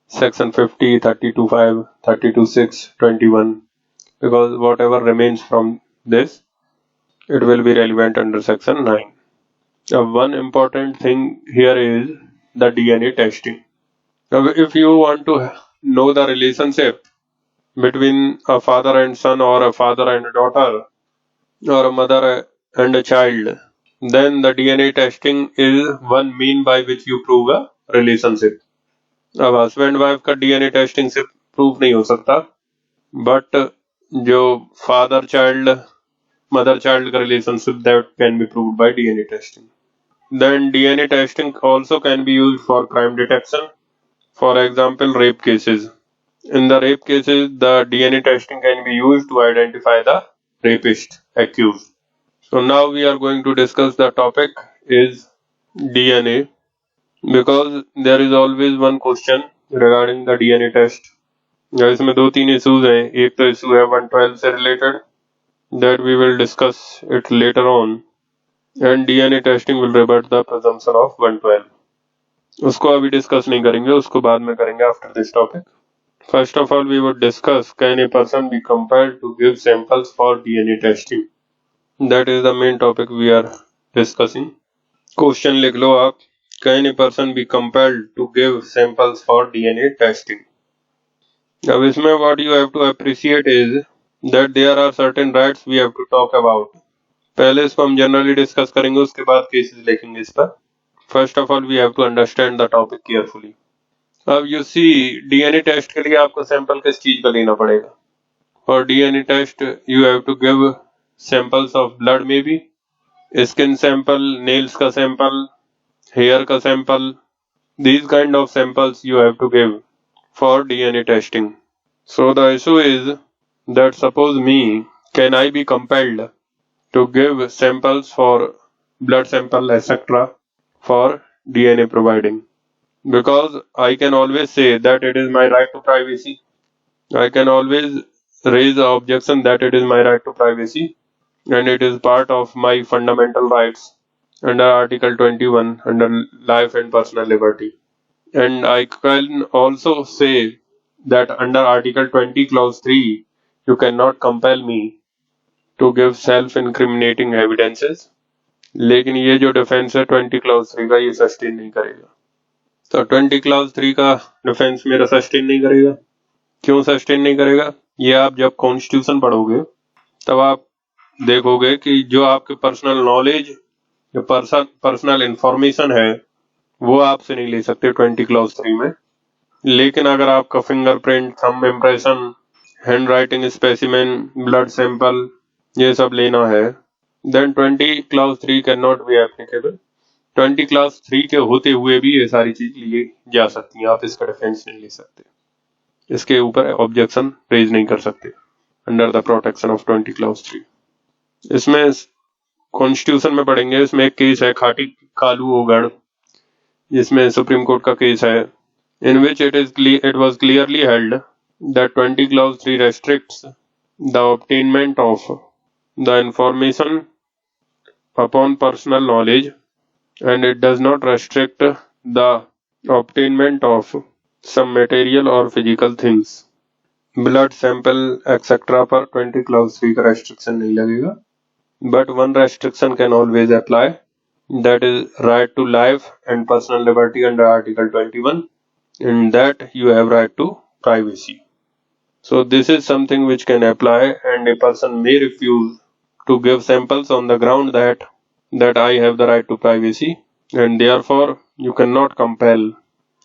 section 50, 32.5, 32.6, 21, because whatever remains from this, it will be relevant under section 9. One important thing here is the DNA testing. Now, if you want to know the relationship between a father and son, or a father and a daughter, or a mother and a child, then the DNA testing is one mean by which you prove a relationship. अब husband wife का DNA testing से proof नहीं हो सकता, but जो father child mother child का relationship that can be proved bye DNA testing. Then DNA testing also can be used for crime detection. For example, rape cases. In the rape cases, the DNA testing can be used to identify the rapist accused. So now we are going to discuss the topic is DNA, because there is always one question regarding the DNA test. इसमें दो तीन issues हैं. एक तो issue है 112 से related, that we will discuss it later on, and DNA testing will rebut the presumption of 112. उसको अभी डिस्कस नहीं करेंगे, उसको बाद में करेंगे after this topic. First of all we would discuss can a person be compelled to give samples for DNA testing. That is the main topic we are discussing. Question लिख लो आप, can a person be compelled to give samples for DNA testing. अब इसमें what you have to appreciate is that there are certain rights we have to talk about. पहले इसको हम generally discuss करेंगे, उसके बाद केसेस लिखेंगे इस पर. First of all, we have to understand the topic carefully. अब you see, DNA टेस्ट के लिए आपको सैंपल किस चीज का लेना पड़ेगा. For DNA test you have to give samples of blood, maybe skin sample, nails का sample, hair का sample. These kind of samples you have to give for DNA testing. So the issue is that suppose me, can I be compelled to give samples for blood sample, etc. for DNA providing, because I can always say that it is my right to privacy. I can always raise the objection that it is my right to privacy and it is part of my fundamental rights under Article 21 under life and personal liberty. And I can also say that under Article 20 clause 3 you cannot compel me to give self-incriminating evidences. लेकिन ये जो defence है 20 clause 3 का, ये sustain नहीं करेगा. तो 20 clause 3 का डिफेंस मेरा सस्टेन नहीं करेगा. क्यों सस्टेन नहीं करेगा? ये आप जब कॉन्स्टिट्यूशन पढ़ोगे तब आप देखोगे कि जो आपके पर्सनल नॉलेज, जो पर्सनल इंफॉर्मेशन है, वो आपसे नहीं ले सकते 20 क्लाउज 3 में. लेकिन अगर आपका fingerprint, thumb impression, hand writing specimen, blood sample, ये सब लेना है, then 20 clause 3 cannot be applicable. 20 clause 3 के होते हुए भी ये सारी चीज लिए जा सकती हैं. आप इसका डिफेंस नहीं ले सकते, इसके ऊपर ऑब्जेक्शन रेज नहीं कर सकते under the protection of 20 clause 3. इसमें कॉन्स्टिट्यूशन में पढ़ेंगे, इसमें एक केस है खाटी कालू ओगड़, जिसमें सुप्रीम कोर्ट का केस है, in which it was clearly held that 20 clause 3 restricts the obtainment of the information upon personal knowledge and it does not restrict the obtainment of some material or physical things. Blood sample etc. पर 20 clause 3 का restriction नहीं लगेगा, but one restriction can always apply, that is right to life and personal liberty under Article 21. In that you have right to privacy. So this is something which can apply, and a person may refuse to give samples on the ground that I have the right to privacy, and therefore you cannot compel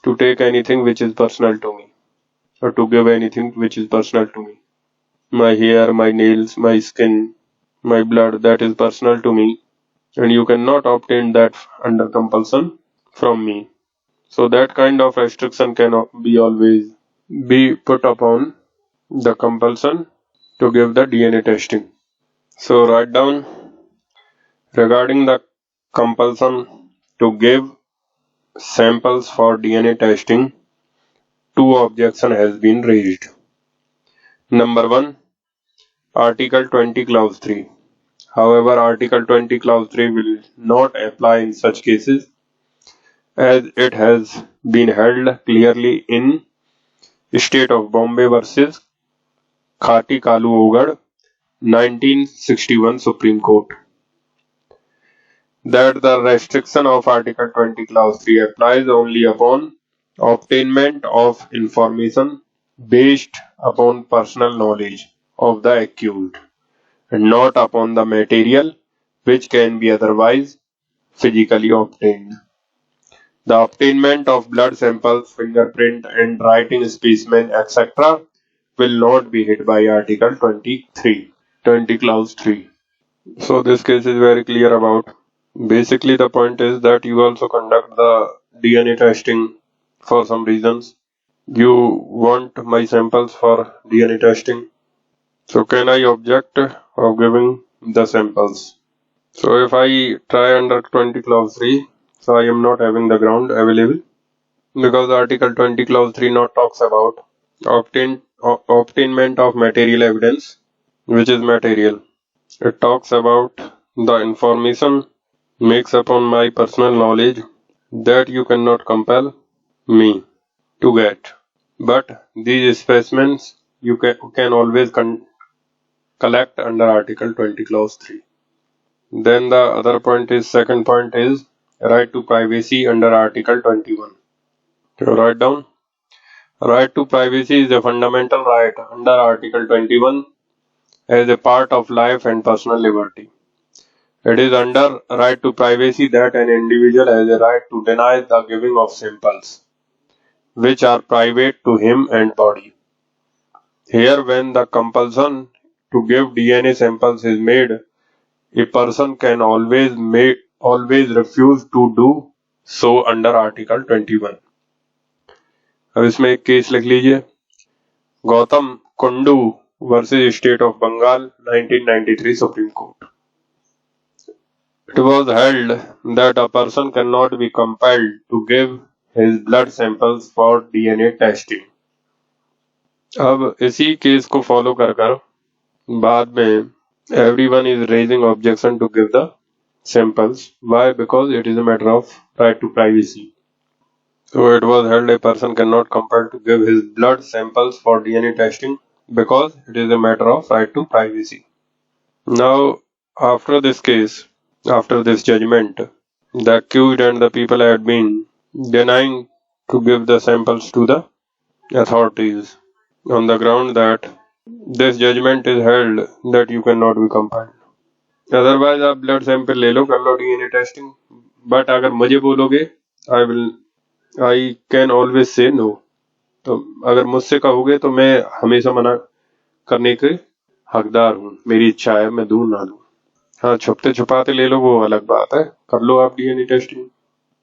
to take anything which is personal to me, or to give anything which is personal to me. My hair, my nails, my skin, my blood, that is personal to me, and you cannot obtain that under compulsion from me. So that kind of restriction cannot be always be put upon the compulsion to give the DNA testing. So write down, regarding the compulsion to give samples for DNA testing, two objections has been raised. Number 1, Article 20 clause 3. However, Article 20 clause 3 will not apply in such cases, as it has been held clearly in State of Bombay versus Khati Kalu Ogad 1961 Supreme Court, that the restriction of Article 20 clause 3 applies only upon obtainment of information based upon personal knowledge of the accused and not upon the material which can be otherwise physically obtained. The obtainment of blood samples, fingerprint and writing specimen, etc. will not be hit by Article 20 clause 3. So this case is very clear about. Basically the point is that you also conduct the DNA testing for some reasons. You want my samples for DNA testing. So can I object of giving the samples? So if I try under 20 clause 3, so I am not having the ground available because Article 20 clause 3 not talks about obtainment of material evidence, which is material. It talks about the information makes upon my personal knowledge that you cannot compel me to get. But these specimens you can always collect under Article 20 clause 3. Then the other point is, second point is right to privacy under Article 21. So write down. Right to privacy is a fundamental right under Article 21 as a part of life and personal liberty. It is under right to privacy that an individual has a right to deny the giving of samples, which are private to him and body. Here, when the compulsion to give DNA samples is made, a person can always refuse to do so under Article 21. अब इसमें एक case लिख लीजिए, Gautam Kundu versus state of Bengal 1993 supreme court. It was held that a person cannot be compelled to give his blood samples for DNA testing. अब इसी case को follow कर बाद में everyone is raising objection to give the samples. Why? Because it is a matter of right to privacy. So it was held a person cannot compel to give his blood samples for DNA testing because it is a matter of right to privacy. Now, after this case, after this judgment, the accused and the people had been denying to give the samples to the authorities on the ground that this judgment is held that you cannot be compelled. Otherwise आप blood sample ले लो, कर लो DNA testing. But अगर मुझे बोलोगे, I can always say no. तो अगर मुझसे कहोगे तो मैं हमेशा मना करने के हकदार हूँ. मेरी इच्छा है मैं दूं ना दूं. हाँ, छुपते छुपाते ले लो वो अलग बात है, कर लो आप DNA testing.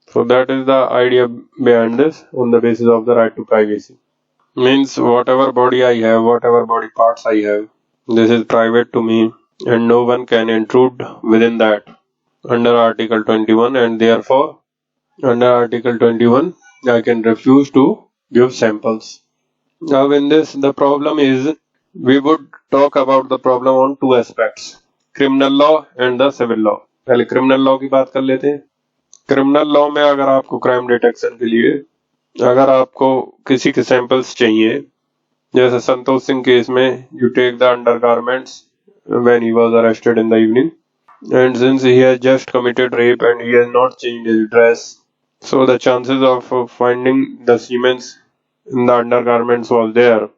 So that is the idea behind this on the basis of the right to privacy. Means whatever body I have, whatever body parts I have, this is private to me and no one can intrude within that under Article 21, and therefore under Article 21 I can refuse to give samples. Now in this the problem is, we would talk about the problem on two aspects, criminal law and the civil law. पहले criminal law की बात कर लेते हैं. Criminal law में अगर आपको crime detection के लिए अगर आपको किसी के samples चाहिए, जैसे संतोष सिंह केस में you take the undergarments when he was arrested in the evening, and since he has just committed rape and he has not changed his dress, so the chances of finding the semen in the undergarments was there,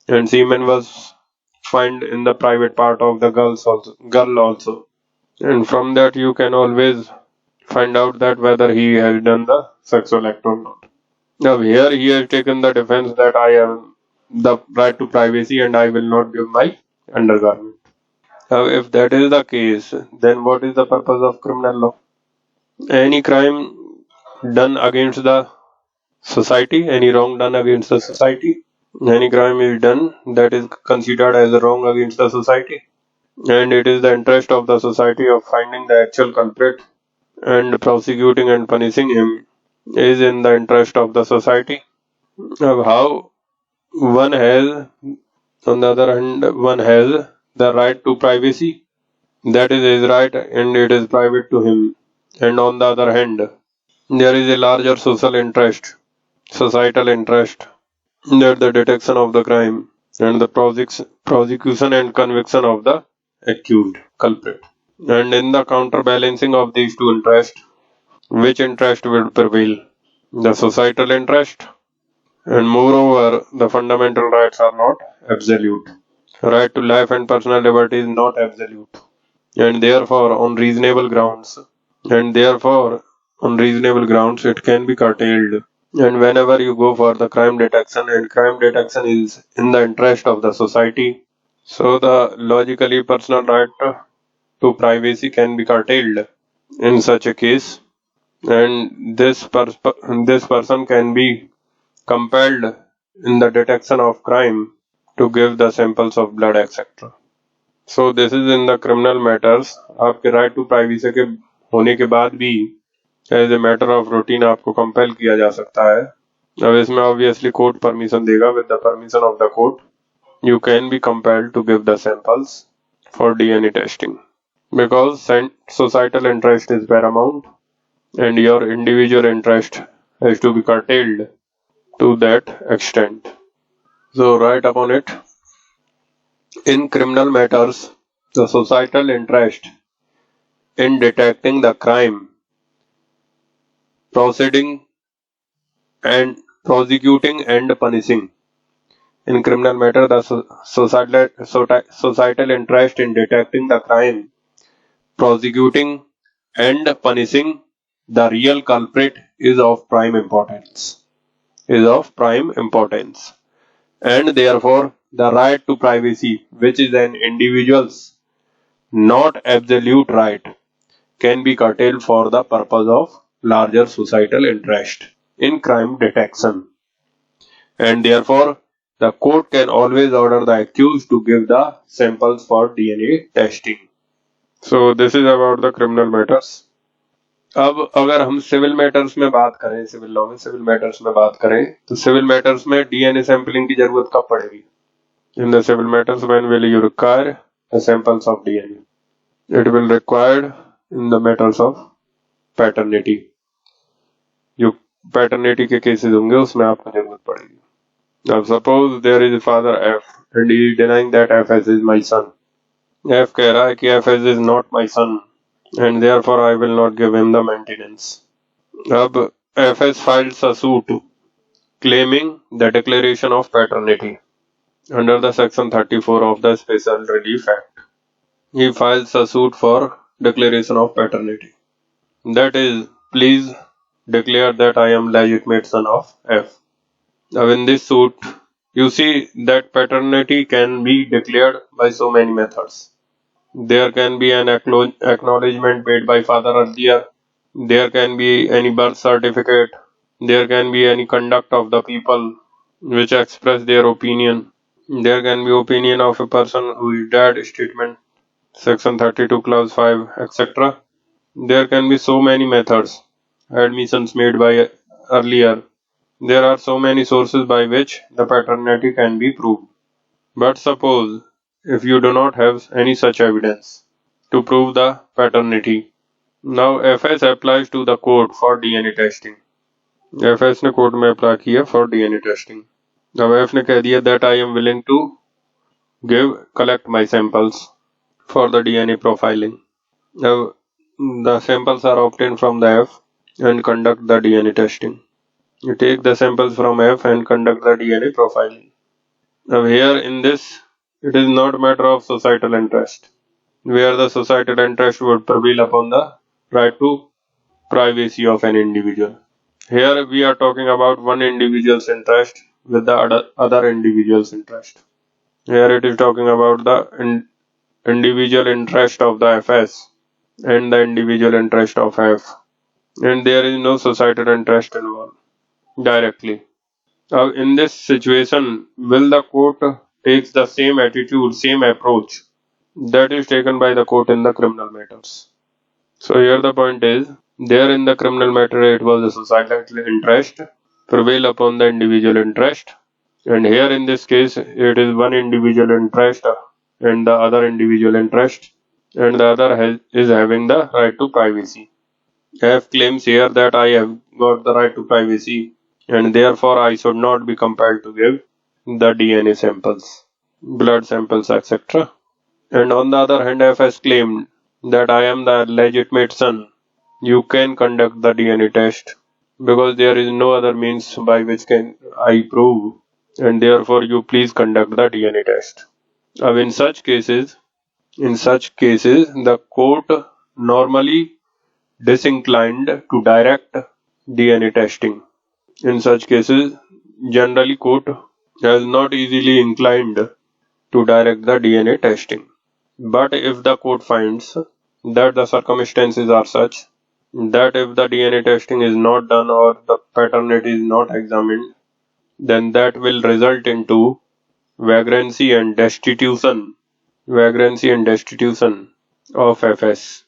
and semen was found in the private part of the girl also, and from that you can always find out that whether he has done the sexual act or not. Now here he has taken the defense that I have the right to privacy and I will not give my undergarment. Now if that is the case, then what is the purpose of criminal law? Any crime done against the society, any wrong done against the society, any crime is done that is considered as a wrong against the society, and it is the interest of the society of finding the actual culprit and prosecuting and punishing him is in the interest of the society. Now how one has, on the other hand, one has the right to privacy, that is his right and it is private to him, and on the other hand there is a larger social interest, societal interest, that the detection of the crime and the prosecution and conviction of the accused culprit. And in the counterbalancing of these two interests, which interest will prevail? The societal interest, and moreover the fundamental rights are not absolute. Right to life and personal liberty is not absolute, and therefore on reasonable grounds, and therefore on reasonable grounds, it can be curtailed. And whenever you go for the crime detection, and crime detection is in the interest of the society, so the logically personal right to privacy can be curtailed in such a case, and this person can be compelled in the detection of crime to give the samples of blood, etc. So this is in the criminal matters. आपके right to privacy के होने के बाद भी as a matter of routine आपको compel किया जा सकता है. अब इसमें ऑब्वियसली कोर्ट परमिशन देगा. With the permission of the court you can be compelled to give the samples for DNA testing because societal interest is paramount and your individual interest has to be curtailed to that extent. So write upon it. In criminal matters, the societal interest in detecting the crime, prosecuting and punishing. In criminal matter, the societal interest in detecting the crime, prosecuting and punishing the real culprit is of prime importance. And therefore, the right to privacy, which is an individual's not absolute right, can be curtailed for the purpose of larger societal interest in crime detection. And therefore, the court can always order the accused to give the samples for DNA testing. So this is about the criminal matters. अब अगर हम civil matters में बात करें, civil law में civil matters में बात करें, तो सिविल मैटर्स में डीएनए सैंपलिंग की जरूरत कब पड़ेगी? In the civil matters, when will you require the samples of DNA? It will required in the matters of paternity. जो पैटर्निटी के केसेस होंगे उसमें आपको जरूरत पड़ेगी. Now suppose there is a father F and he is denying that FS is my son. F कह रहा है कि FS is not my son and therefore I will not give him the maintenance. अब FS files a suit claiming the declaration of paternity under the section 34 of the Special Relief Act. He files a suit for declaration of paternity. That is, please declare that I am legitimate son of F. Now in this suit, you see that paternity can be declared by so many methods. There can be an acknowledgement made by father earlier. There can be any birth certificate. There can be any conduct of the people which express their opinion. There can be opinion of a person who is dead statement, section 32 clause 5, etc. There can be so many methods, admissions made by earlier. There are so many sources by which the paternity can be proved. But suppose if you do not have any such evidence to prove the paternity, now FS applies to the court for DNA testing. FS ने court में apply किया for DNA testing. अब F ने कह दिया that I am willing to collect my samples for the DNA profiling. Now the samples are obtained from the F and conduct the DNA testing. You take the samples from F and conduct the DNA profiling. Now here in this, it is not a matter of societal interest, where the societal interest would prevail upon the right to privacy of an individual. Here we are talking about one individual's interest with the other individual's interest. Here it is talking about the individual interest of the FS and the individual interest of F, and there is no societal interest involved directly. Now in this situation, will the court take the same attitude, same approach that is taken by the court in the criminal matters? So here the point is, there in the criminal matter it was the societal interest prevail upon the individual interest, and here in this case it is one individual interest and the other individual interest, and the other is having the right to privacy. F claims here that I have got the right to privacy and therefore I should not be compelled to give the DNA samples, blood samples, etc. And on the other hand, F has claimed that I am the legitimate son. You can conduct the DNA test because there is no other means by which can I prove, and therefore you please conduct the DNA test. Now in such cases, the court normally disinclined to direct DNA testing. In such cases, generally court is not easily inclined to direct the DNA testing. But if the court finds that the circumstances are such that if the DNA testing is not done or the paternity is not examined, then that will result into vagrancy and destitution of FS.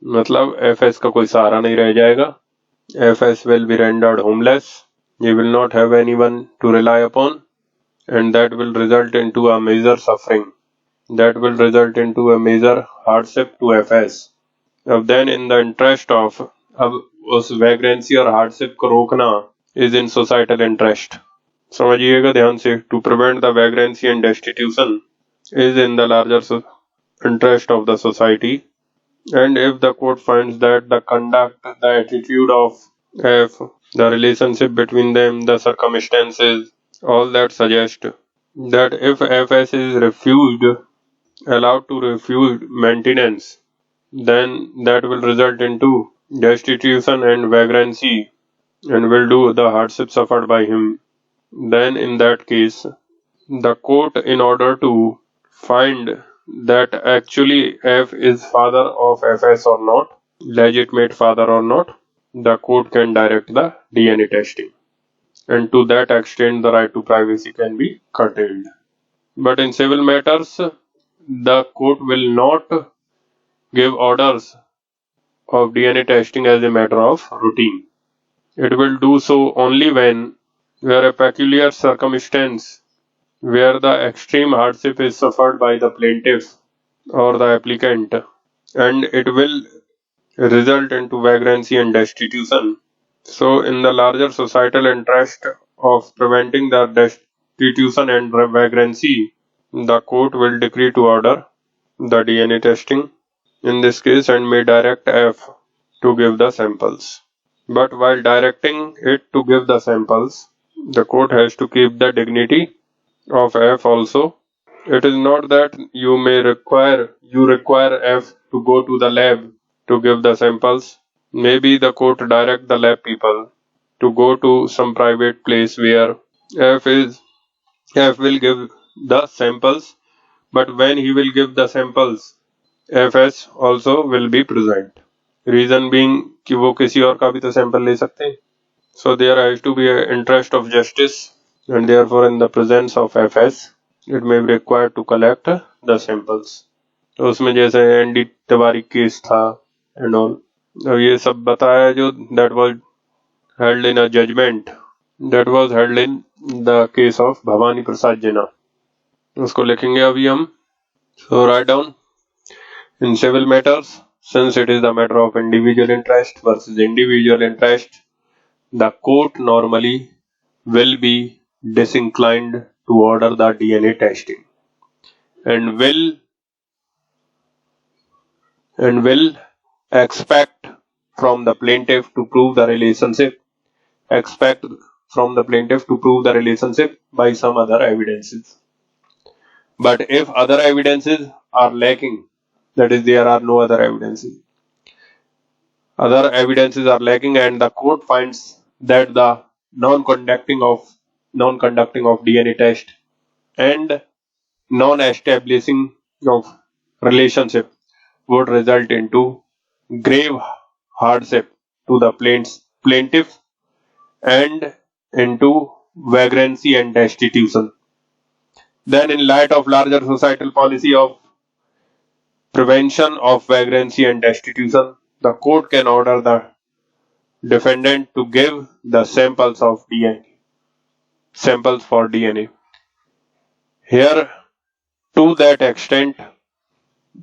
मतलब FS का कोई सहारा नहीं रह जाएगा. FS will be rendered homeless. He will not have anyone to rely upon, and that will result into a major suffering. That will result into a major hardship to FS. अब then in the interest of अब उस वैग्रेंसी और hardship को रोकना is in societal interest. समझिएगा ध्यान से. To prevent the vagrancy and destitution is in the larger interest of the society. And if the court finds that the conduct, the attitude of F, the relationship between them, the circumstances, all that suggest that if FS is allowed to refuse maintenance, then that will result into destitution and vagrancy and will do the hardship suffered by him. Then in that case, the court, in order to find that actually F is father of FS or not, legitimate father or not, the court can direct the DNA testing. And to that extent, the right to privacy can be curtailed. But in civil matters, the court will not give orders of DNA testing as a matter of routine. It will do so only when where a peculiar circumstance where the extreme hardship is suffered by the plaintiff or the applicant, and it will result into vagrancy and destitution. So, in the larger societal interest of preventing the destitution and vagrancy, the court will decree to order the DNA testing in this case and may direct F to give the samples. But while directing it to give the samples, the court has to keep the dignity of F also. It is not that you require F to go to the lab to give the samples. Maybe the court direct the lab people to go to some private place where F will give the samples, but when he will give the samples, FS also will be present. Reason being कि वो किसी और का भी तो sample ले सकते हैं. So there has to be an interest of justice, and therefore in the presence of FS, it may be required to collect the samples. तो उसमें जैसे एनडी तिवारी केस था and all. अब ये सब बताया जो that was held in a judgment that was held in the case of Bhavani प्रसाद जिन्ना. उसको लिखेंगे अभी हम. So write down. In civil matters, since it is the matter of individual interest versus individual interest, the court normally will be disinclined to order the DNA testing and will expect from the plaintiff to prove the relationship by some other evidences. But if other evidences are lacking, that is, there are no other evidences are lacking, and the court finds that the non-conducting of DNA test and non-establishing of relationship would result into grave hardship to the plaintiff and into vagrancy and destitution. Then, in light of larger societal policy of prevention of vagrancy and destitution, the court can order the defendant to give the samples for DNA. Here, to that extent,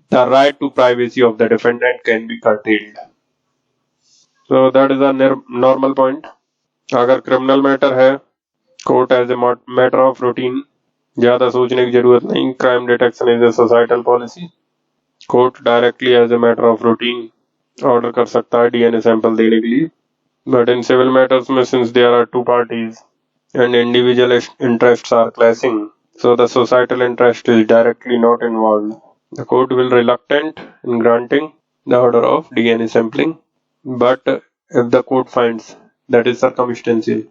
the right to privacy of the defendant can be curtailed. So that is a normal point. अगर criminal matter है, court as a matter of routine, ज़्यादा सोचने की जरूरत नहीं. Crime detection is a societal policy. Court directly as a matter of routine order कर सकता है DNA sample देने के लिए. But in civil matters में, since there are two parties and individual interests are clashing, so the societal interest is directly not involved, the court will reluctant in granting the order of DNA sampling. But if the court finds that is circumstantial,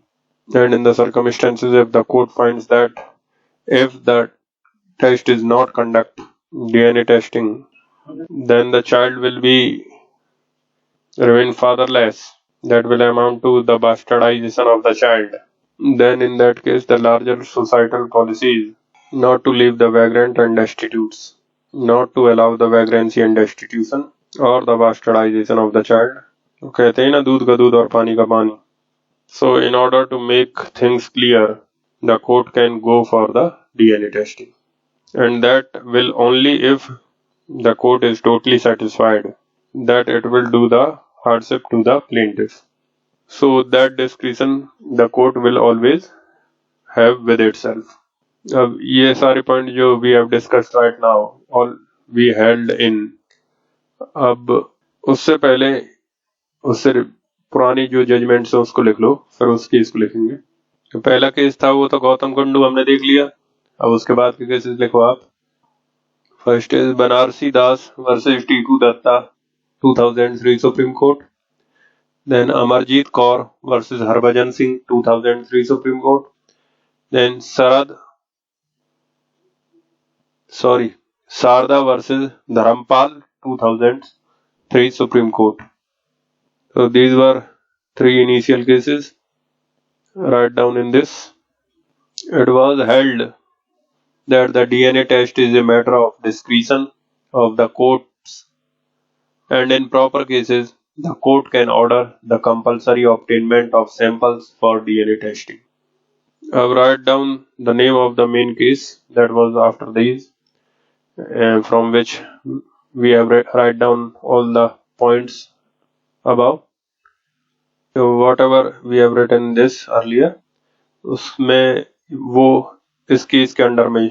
and in the circumstances, if the court finds that if the test is not conduct DNA testing, then the child will be remain fatherless. That will amount to the bastardization of the child. Then in that case, the larger societal policy is not to leave the vagrant and destitutes, not to allow the vagrancy and destitution or the bastardization of the child. तो कहते हैं ना दूध का दूध और पानी का पानी. So in order to make things clear, the court can go for the DNA testing, and that will only if the court is totally satisfied that it will do the hardship to the plaintiff. So that discretion the court will always have with itself. अब ये सारे point जो we have discussed right now, all we held in. अब उससे पहले उससे पुरानी जो जजमेंट्स है उसको लिख लो, फिर उस केस को लिखेंगे. तो पहला केस था वो तो गौतम कुंडू हमने देख लिया. अब उसके बाद के केसेस लिखो आप. First is Banarasi Das versus Tiku Datta 2003 supreme court. Then Amarjeet Kaur versus Harbhajan Singh 2003 supreme court. Then Sharda versus Dharampal 2003 supreme court. So these were three initial cases. Write down in this. It was held that the DNA test is a matter of discretion of the courts, and in proper cases, the court can order the compulsory obtainment of samples for DNA testing. I'll write down the name of the main case that was after these, from which we have write down all the points above. So whatever we have written this earlier, उसमें वो इस case के under में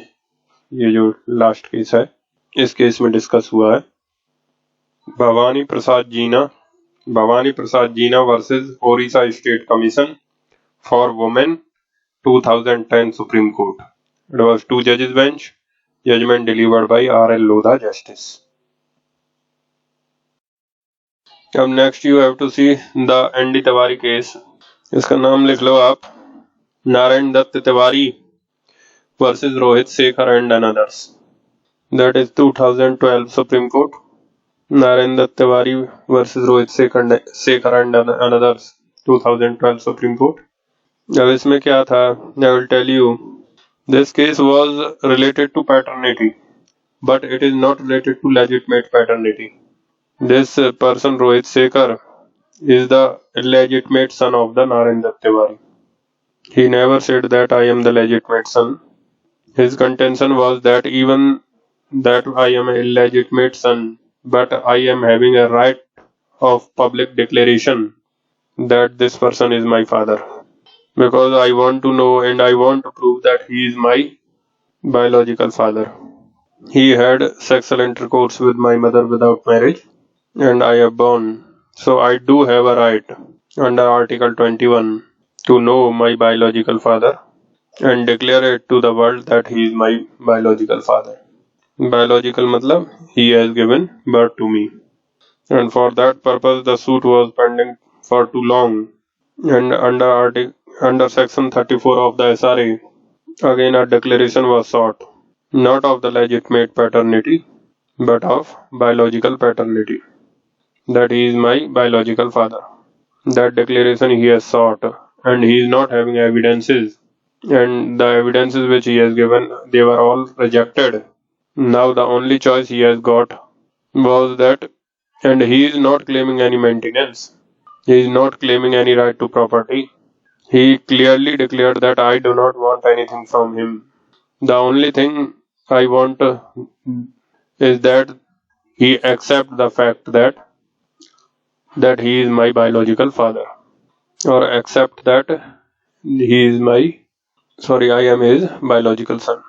ये जो last case है इस case में डिस्कस हुआ है. Bhavani Prasad Jena versus Odisha state commission for women 2010 Supreme court. It was 2 judges bench. Judgment delivered by R.L. Lodha justice. अब next you have to see the ND Tiwari case. इसका नाम लिख लो आप. Narayan Dutt Tiwari versus Rohit Shekhar and others. That is 2012 supreme court. Narayan Dutt Tiwari versus Rohit Shekhar and others 2012 supreme court. अब इसमें क्या था, I will tell you. This case was related to paternity, but it is not related to legitimate paternity. This person Rohit Sekhar is the illegitimate son of the Narayan Dutt Tiwari. He never said that I am the legitimate son. His contention was that even that I am an illegitimate son, but I am having a right of public declaration that this person is my father, because I want to know and I want to prove that he is my biological father. He had sexual intercourse with my mother without marriage, and I am born, so I do have a right under Article 21 to know my biological father and declare it to the world that he is my biological father. Biological matlab he has given birth to me, and for that purpose the suit was pending for too long, and under section 34 of the SRA again a declaration was sought, not of the legitimate paternity but of biological paternity, that he is my biological father. That declaration he has sought, and he is not having evidences, and the evidences which he has given, they were all rejected. Now the only choice he has got was that, and he is not claiming any maintenance, he is not claiming any right to property. He clearly declared that I do not want anything from him. The only thing I want is that he accept the fact that he is my biological father, or accept that I am his biological son.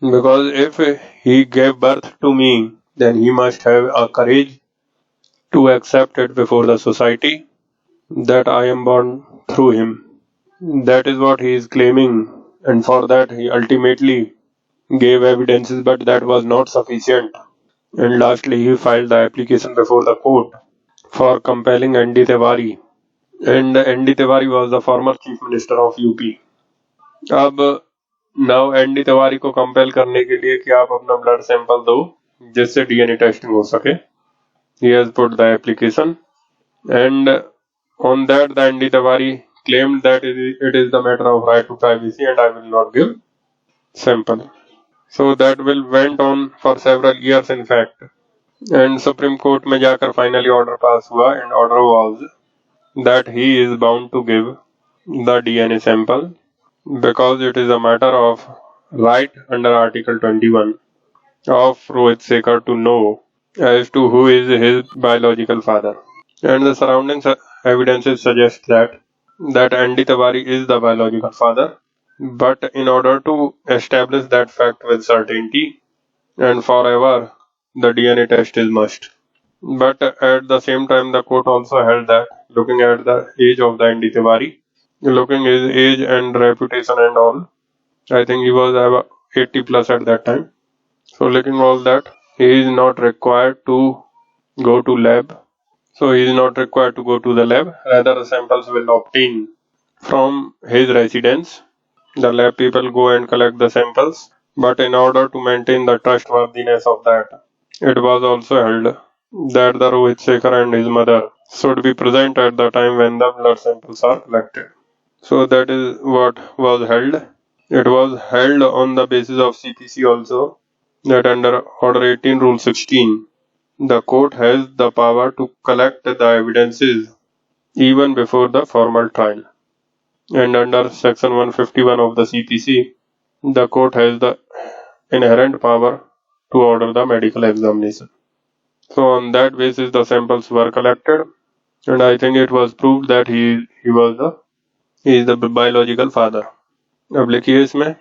Because if he gave birth to me, then he must have a courage to accept it before the society that I am born through him. That is what he is claiming, and for that he ultimately gave evidences, but that was not sufficient. And lastly, he filed the application before the court for compelling N.D. Tiwari, and N.D. Tiwari was the former chief minister of UP. अब now N.D. Tiwari को compel करने के लिए कि आप अपना blood sample दो जिससे डीएनए टेस्टिंग हो सके. He has put the application, and on that the N.D. Tiwari claimed that it is the matter of right to privacy and I will not give sample. So that will went on for several years in fact. And Supreme Court में जाकर finally order pass हुआ, and order was that he is bound to give the DNA sample because it is a matter of right under Article 21 of Rohit Sekar to know as to who is his biological father. And the surrounding evidences suggest that N.D. Tiwari is the biological father, but in order to establish that fact with certainty and forever, the DNA test is must. But at the same time, the court also held that looking at the age of the N.D. Tiwari, looking his age and reputation and all, I think he was about 80 plus at that time. So looking all that, he is not required to go to lab. So he is not required to go to the lab. Rather, the samples will obtain from his residence. The lab people go and collect the samples. But in order to maintain the trustworthiness of that, it was also held that the Rohit Sekar and his mother should be present at the time when the blood samples are collected. So that is what was held. It was held on the basis of CPC also, that under Order 18 Rule 16, the court has the power to collect the evidences even before the formal trial. And under Section 151 of the CPC, the court has the inherent power to order the medical examination. So on that basis, the samples were collected, and I think it was proved that he is the biological father. अब लिखिए इसमें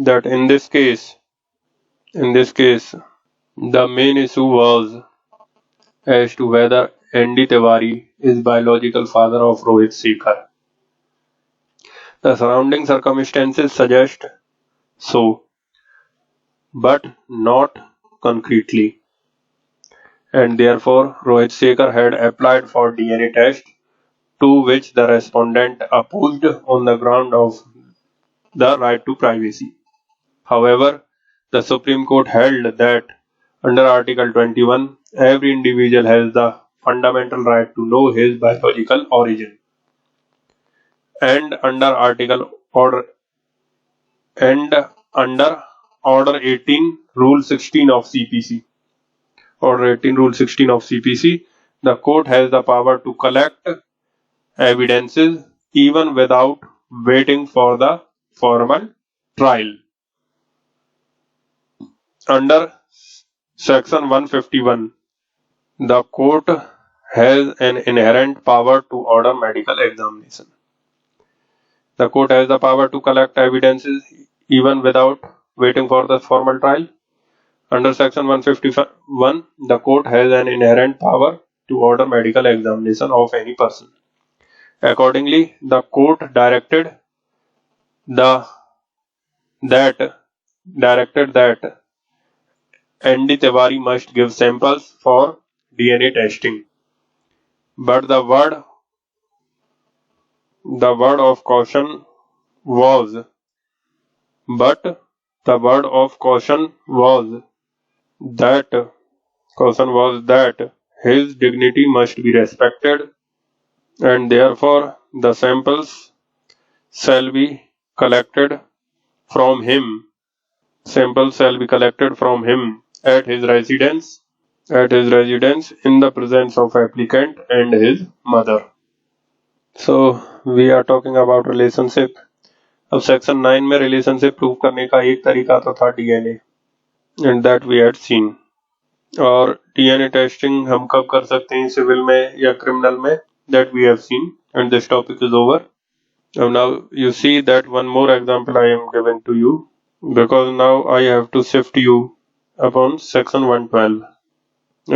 that in this case, the main issue was as to whether N.D. Tiwari is biological father of Rohit Sekar. The surrounding circumstances suggest so, but not concretely, and therefore Rohit Sekar had applied for DNA test, to which the respondent opposed on the ground of the right to privacy. However, the Supreme Court held that under Article 21, every individual has the fundamental right to know his biological origin. And under Order 18 Rule 16 of CPC, the court has the power to collect evidences even without waiting for the formal trial. Under Section 151, the court has an inherent power to order medical examination. The court has the power to collect evidences even without waiting for the formal trial. Under Section 151, the court has an inherent power to order medical examination of any person. Accordingly, the court directed that N.D. Tiwari must give samples for DNA testing. But the word of caution was that his dignity must be respected, and therefore the samples shall be collected from him. At his residence in the presence of applicant and his mother. So we are talking about relationship. अब section 9 में relationship prove करने का एक तरीका तो था DNA, and that we had seen. और DNA testing हम कब कर सकते हैं, सिविल में या क्रिमिनल में, that we have seen, and this topic is over. Now you see that one more example I am giving to you, because now I have to shift you upon section 112,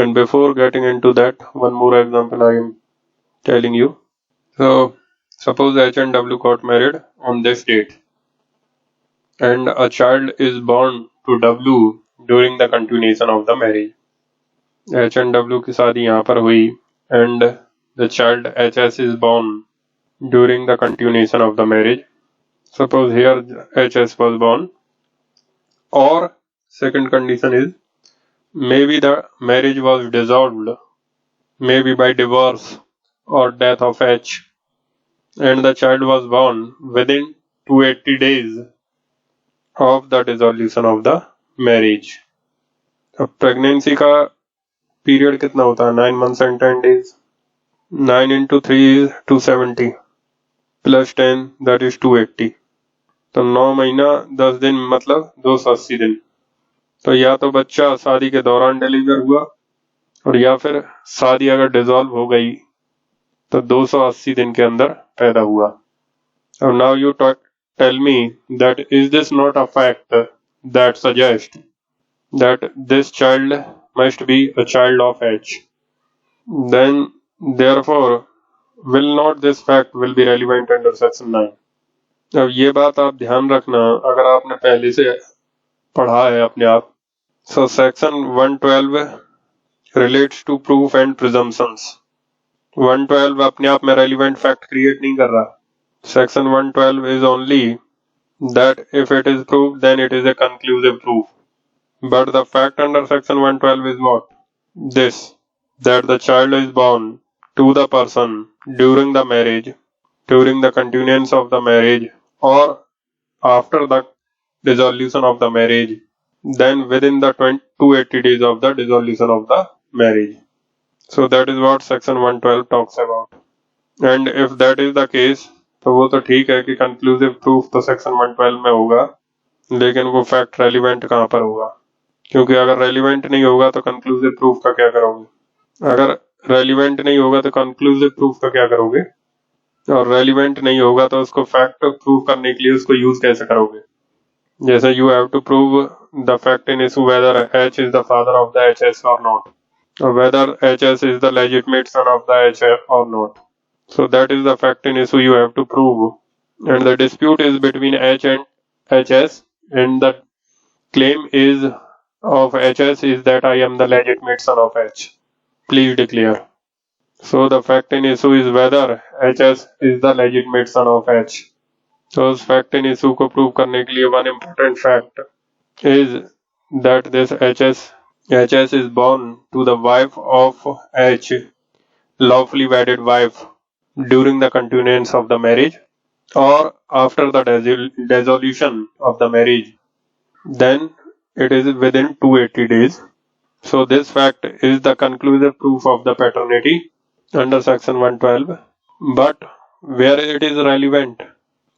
and before getting into that, one more example I am telling you. So suppose H and W got married on this date, and a child is born to W during the continuation of the marriage. H and W की शादी यहाँ पर हुई, and the child HS is born during the continuation of the marriage. Suppose here HS was born, or second condition is maybe the marriage was dissolved, maybe by divorce or death of H, and the child was born within 280 days of the dissolution of the marriage. अब pregnancy का period कितना होता है? 9 months and 10 days. 9 into 3 is 270 plus 10 that is 280. तो 9 महीना 10 दिन मतलब 280 दिन. तो या तो बच्चा शादी के दौरान डिलीवर हुआ और या फिर शादी अगर डिसॉल्व हो गई तो 280 दिन के अंदर पैदा हुआ. अब now you tell me that is this not a fact that suggest that this child must be a child of H. Then, therefore, will not this fact will be relevant under section 9. अब ये बात आप ध्यान रखना अगर आपने पहले से पढ़ा है अपने आप. So section 112 relates to proof and presumptions. 112 अपने आप में relevant fact create नहीं कर रहा. Section 112 is only that if it is proved then it is a conclusive proof. But the fact under section 112 is what? This, that the child is born to the person during the marriage, during the continuance of the marriage, or after the dissolution of the marriage, then within the 280 days of the dissolution of the marriage. So that is what section 112 talks about. And if that is the case, तो वो तो ठीक है कि conclusive proof तो section 112 में होगा, लेकिन वो fact relevant कहाँ पर होगा? क्योंकि अगर रेलिवेंट नहीं होगा तो कंक्लूसिव प्रूफ का क्या करोगे? अगर रेलिवेंट नहीं होगा तो कंक्लूसिव प्रूफ का क्या करोगे? और रेलिवेंट नहीं होगा तो उसको फैक्ट प्रूव करने के लिए उसको यूज कैसे करोगे? जैसे you have to prove the fact in issue whether H is the father of the H S और नॉट, और whether H S is the legitimate son of the H F और नॉट. So that is the fact in issue you have to prove, and the dispute is between H and H S, and the claim is of HS is that I am the legitimate son of H. Please declare. So the fact in issue is whether HS is the legitimate son of H. So उस fact in issue को prove करने के लिए one important fact is that this HS is born to the wife of H, lawfully wedded wife, during the continuance of the marriage or after the dissolution of the marriage. Then it is within 280 days. So this fact is the conclusive proof of the paternity under section 112. But where it is relevant?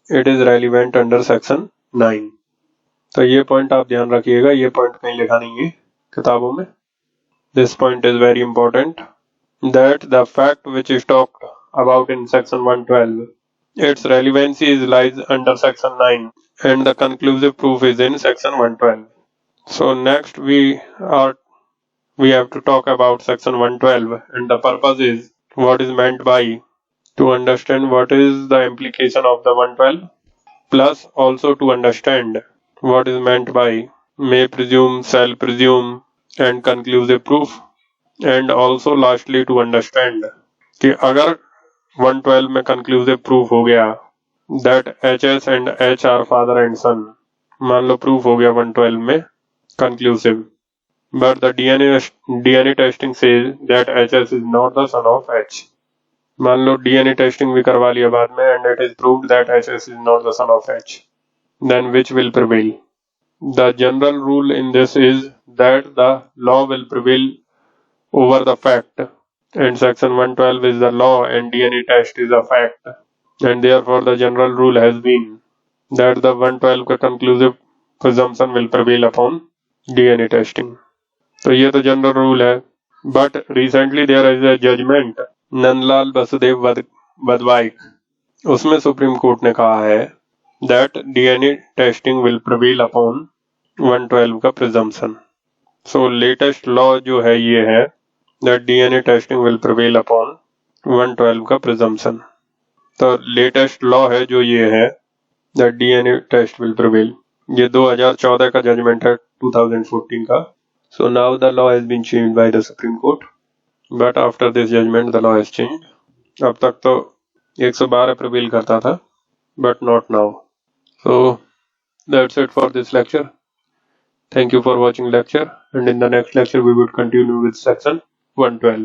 It is relevant under section 9. तो ये point आप ध्यान रखिएगा, ये point कहीं लिखा नहीं है किताबों में. This point is very important, that the fact which is talked about in section 112, its relevancy is lies under section 9 and the conclusive proof is in section 112. So next we have to talk about section 112, and the purpose is what is meant by, to understand what is the implication of the 112, plus also to understand what is meant by may presume, shall presume and conclusive proof, and also lastly to understand कि अगर 112 में conclusive proof हो गया that HS and H are father and son, मान लो proof हो गया 112 में conclusive, but the DNA testing says that HS is not the son of H. मान लो DNA testing भी करवा लिया बाद में and it is proved that HS is not the son of H. Then which will prevail? The general rule in this is that the law will prevail over the fact, and section 112 is the law and DNA test is a fact, and therefore the general rule has been that the 112 का conclusive presumption will prevail upon DNA testing. तो ये तो general rule है. But recently there is a judgment Nandlal Vasudev Badwaik, उसमें Supreme Court ने कहा है that DNA testing will prevail upon 112 का प्रिजम्पशन. सो लेटेस्ट लॉ जो है ये है that DNA testing will prevail upon 112 का प्रिजम्पशन. तो लेटेस्ट लॉ है जो ये है that DNA test will prevail. ये 2014 का जजमेंट है 2014 का. So now the law has been changed by the Supreme Court but after this judgement the law has change. अब तक तो 112 प्रिवेल करता था, but not now. So that's it for this lecture. Thank you for watching lecture, and in the next lecture we will continue with section 112.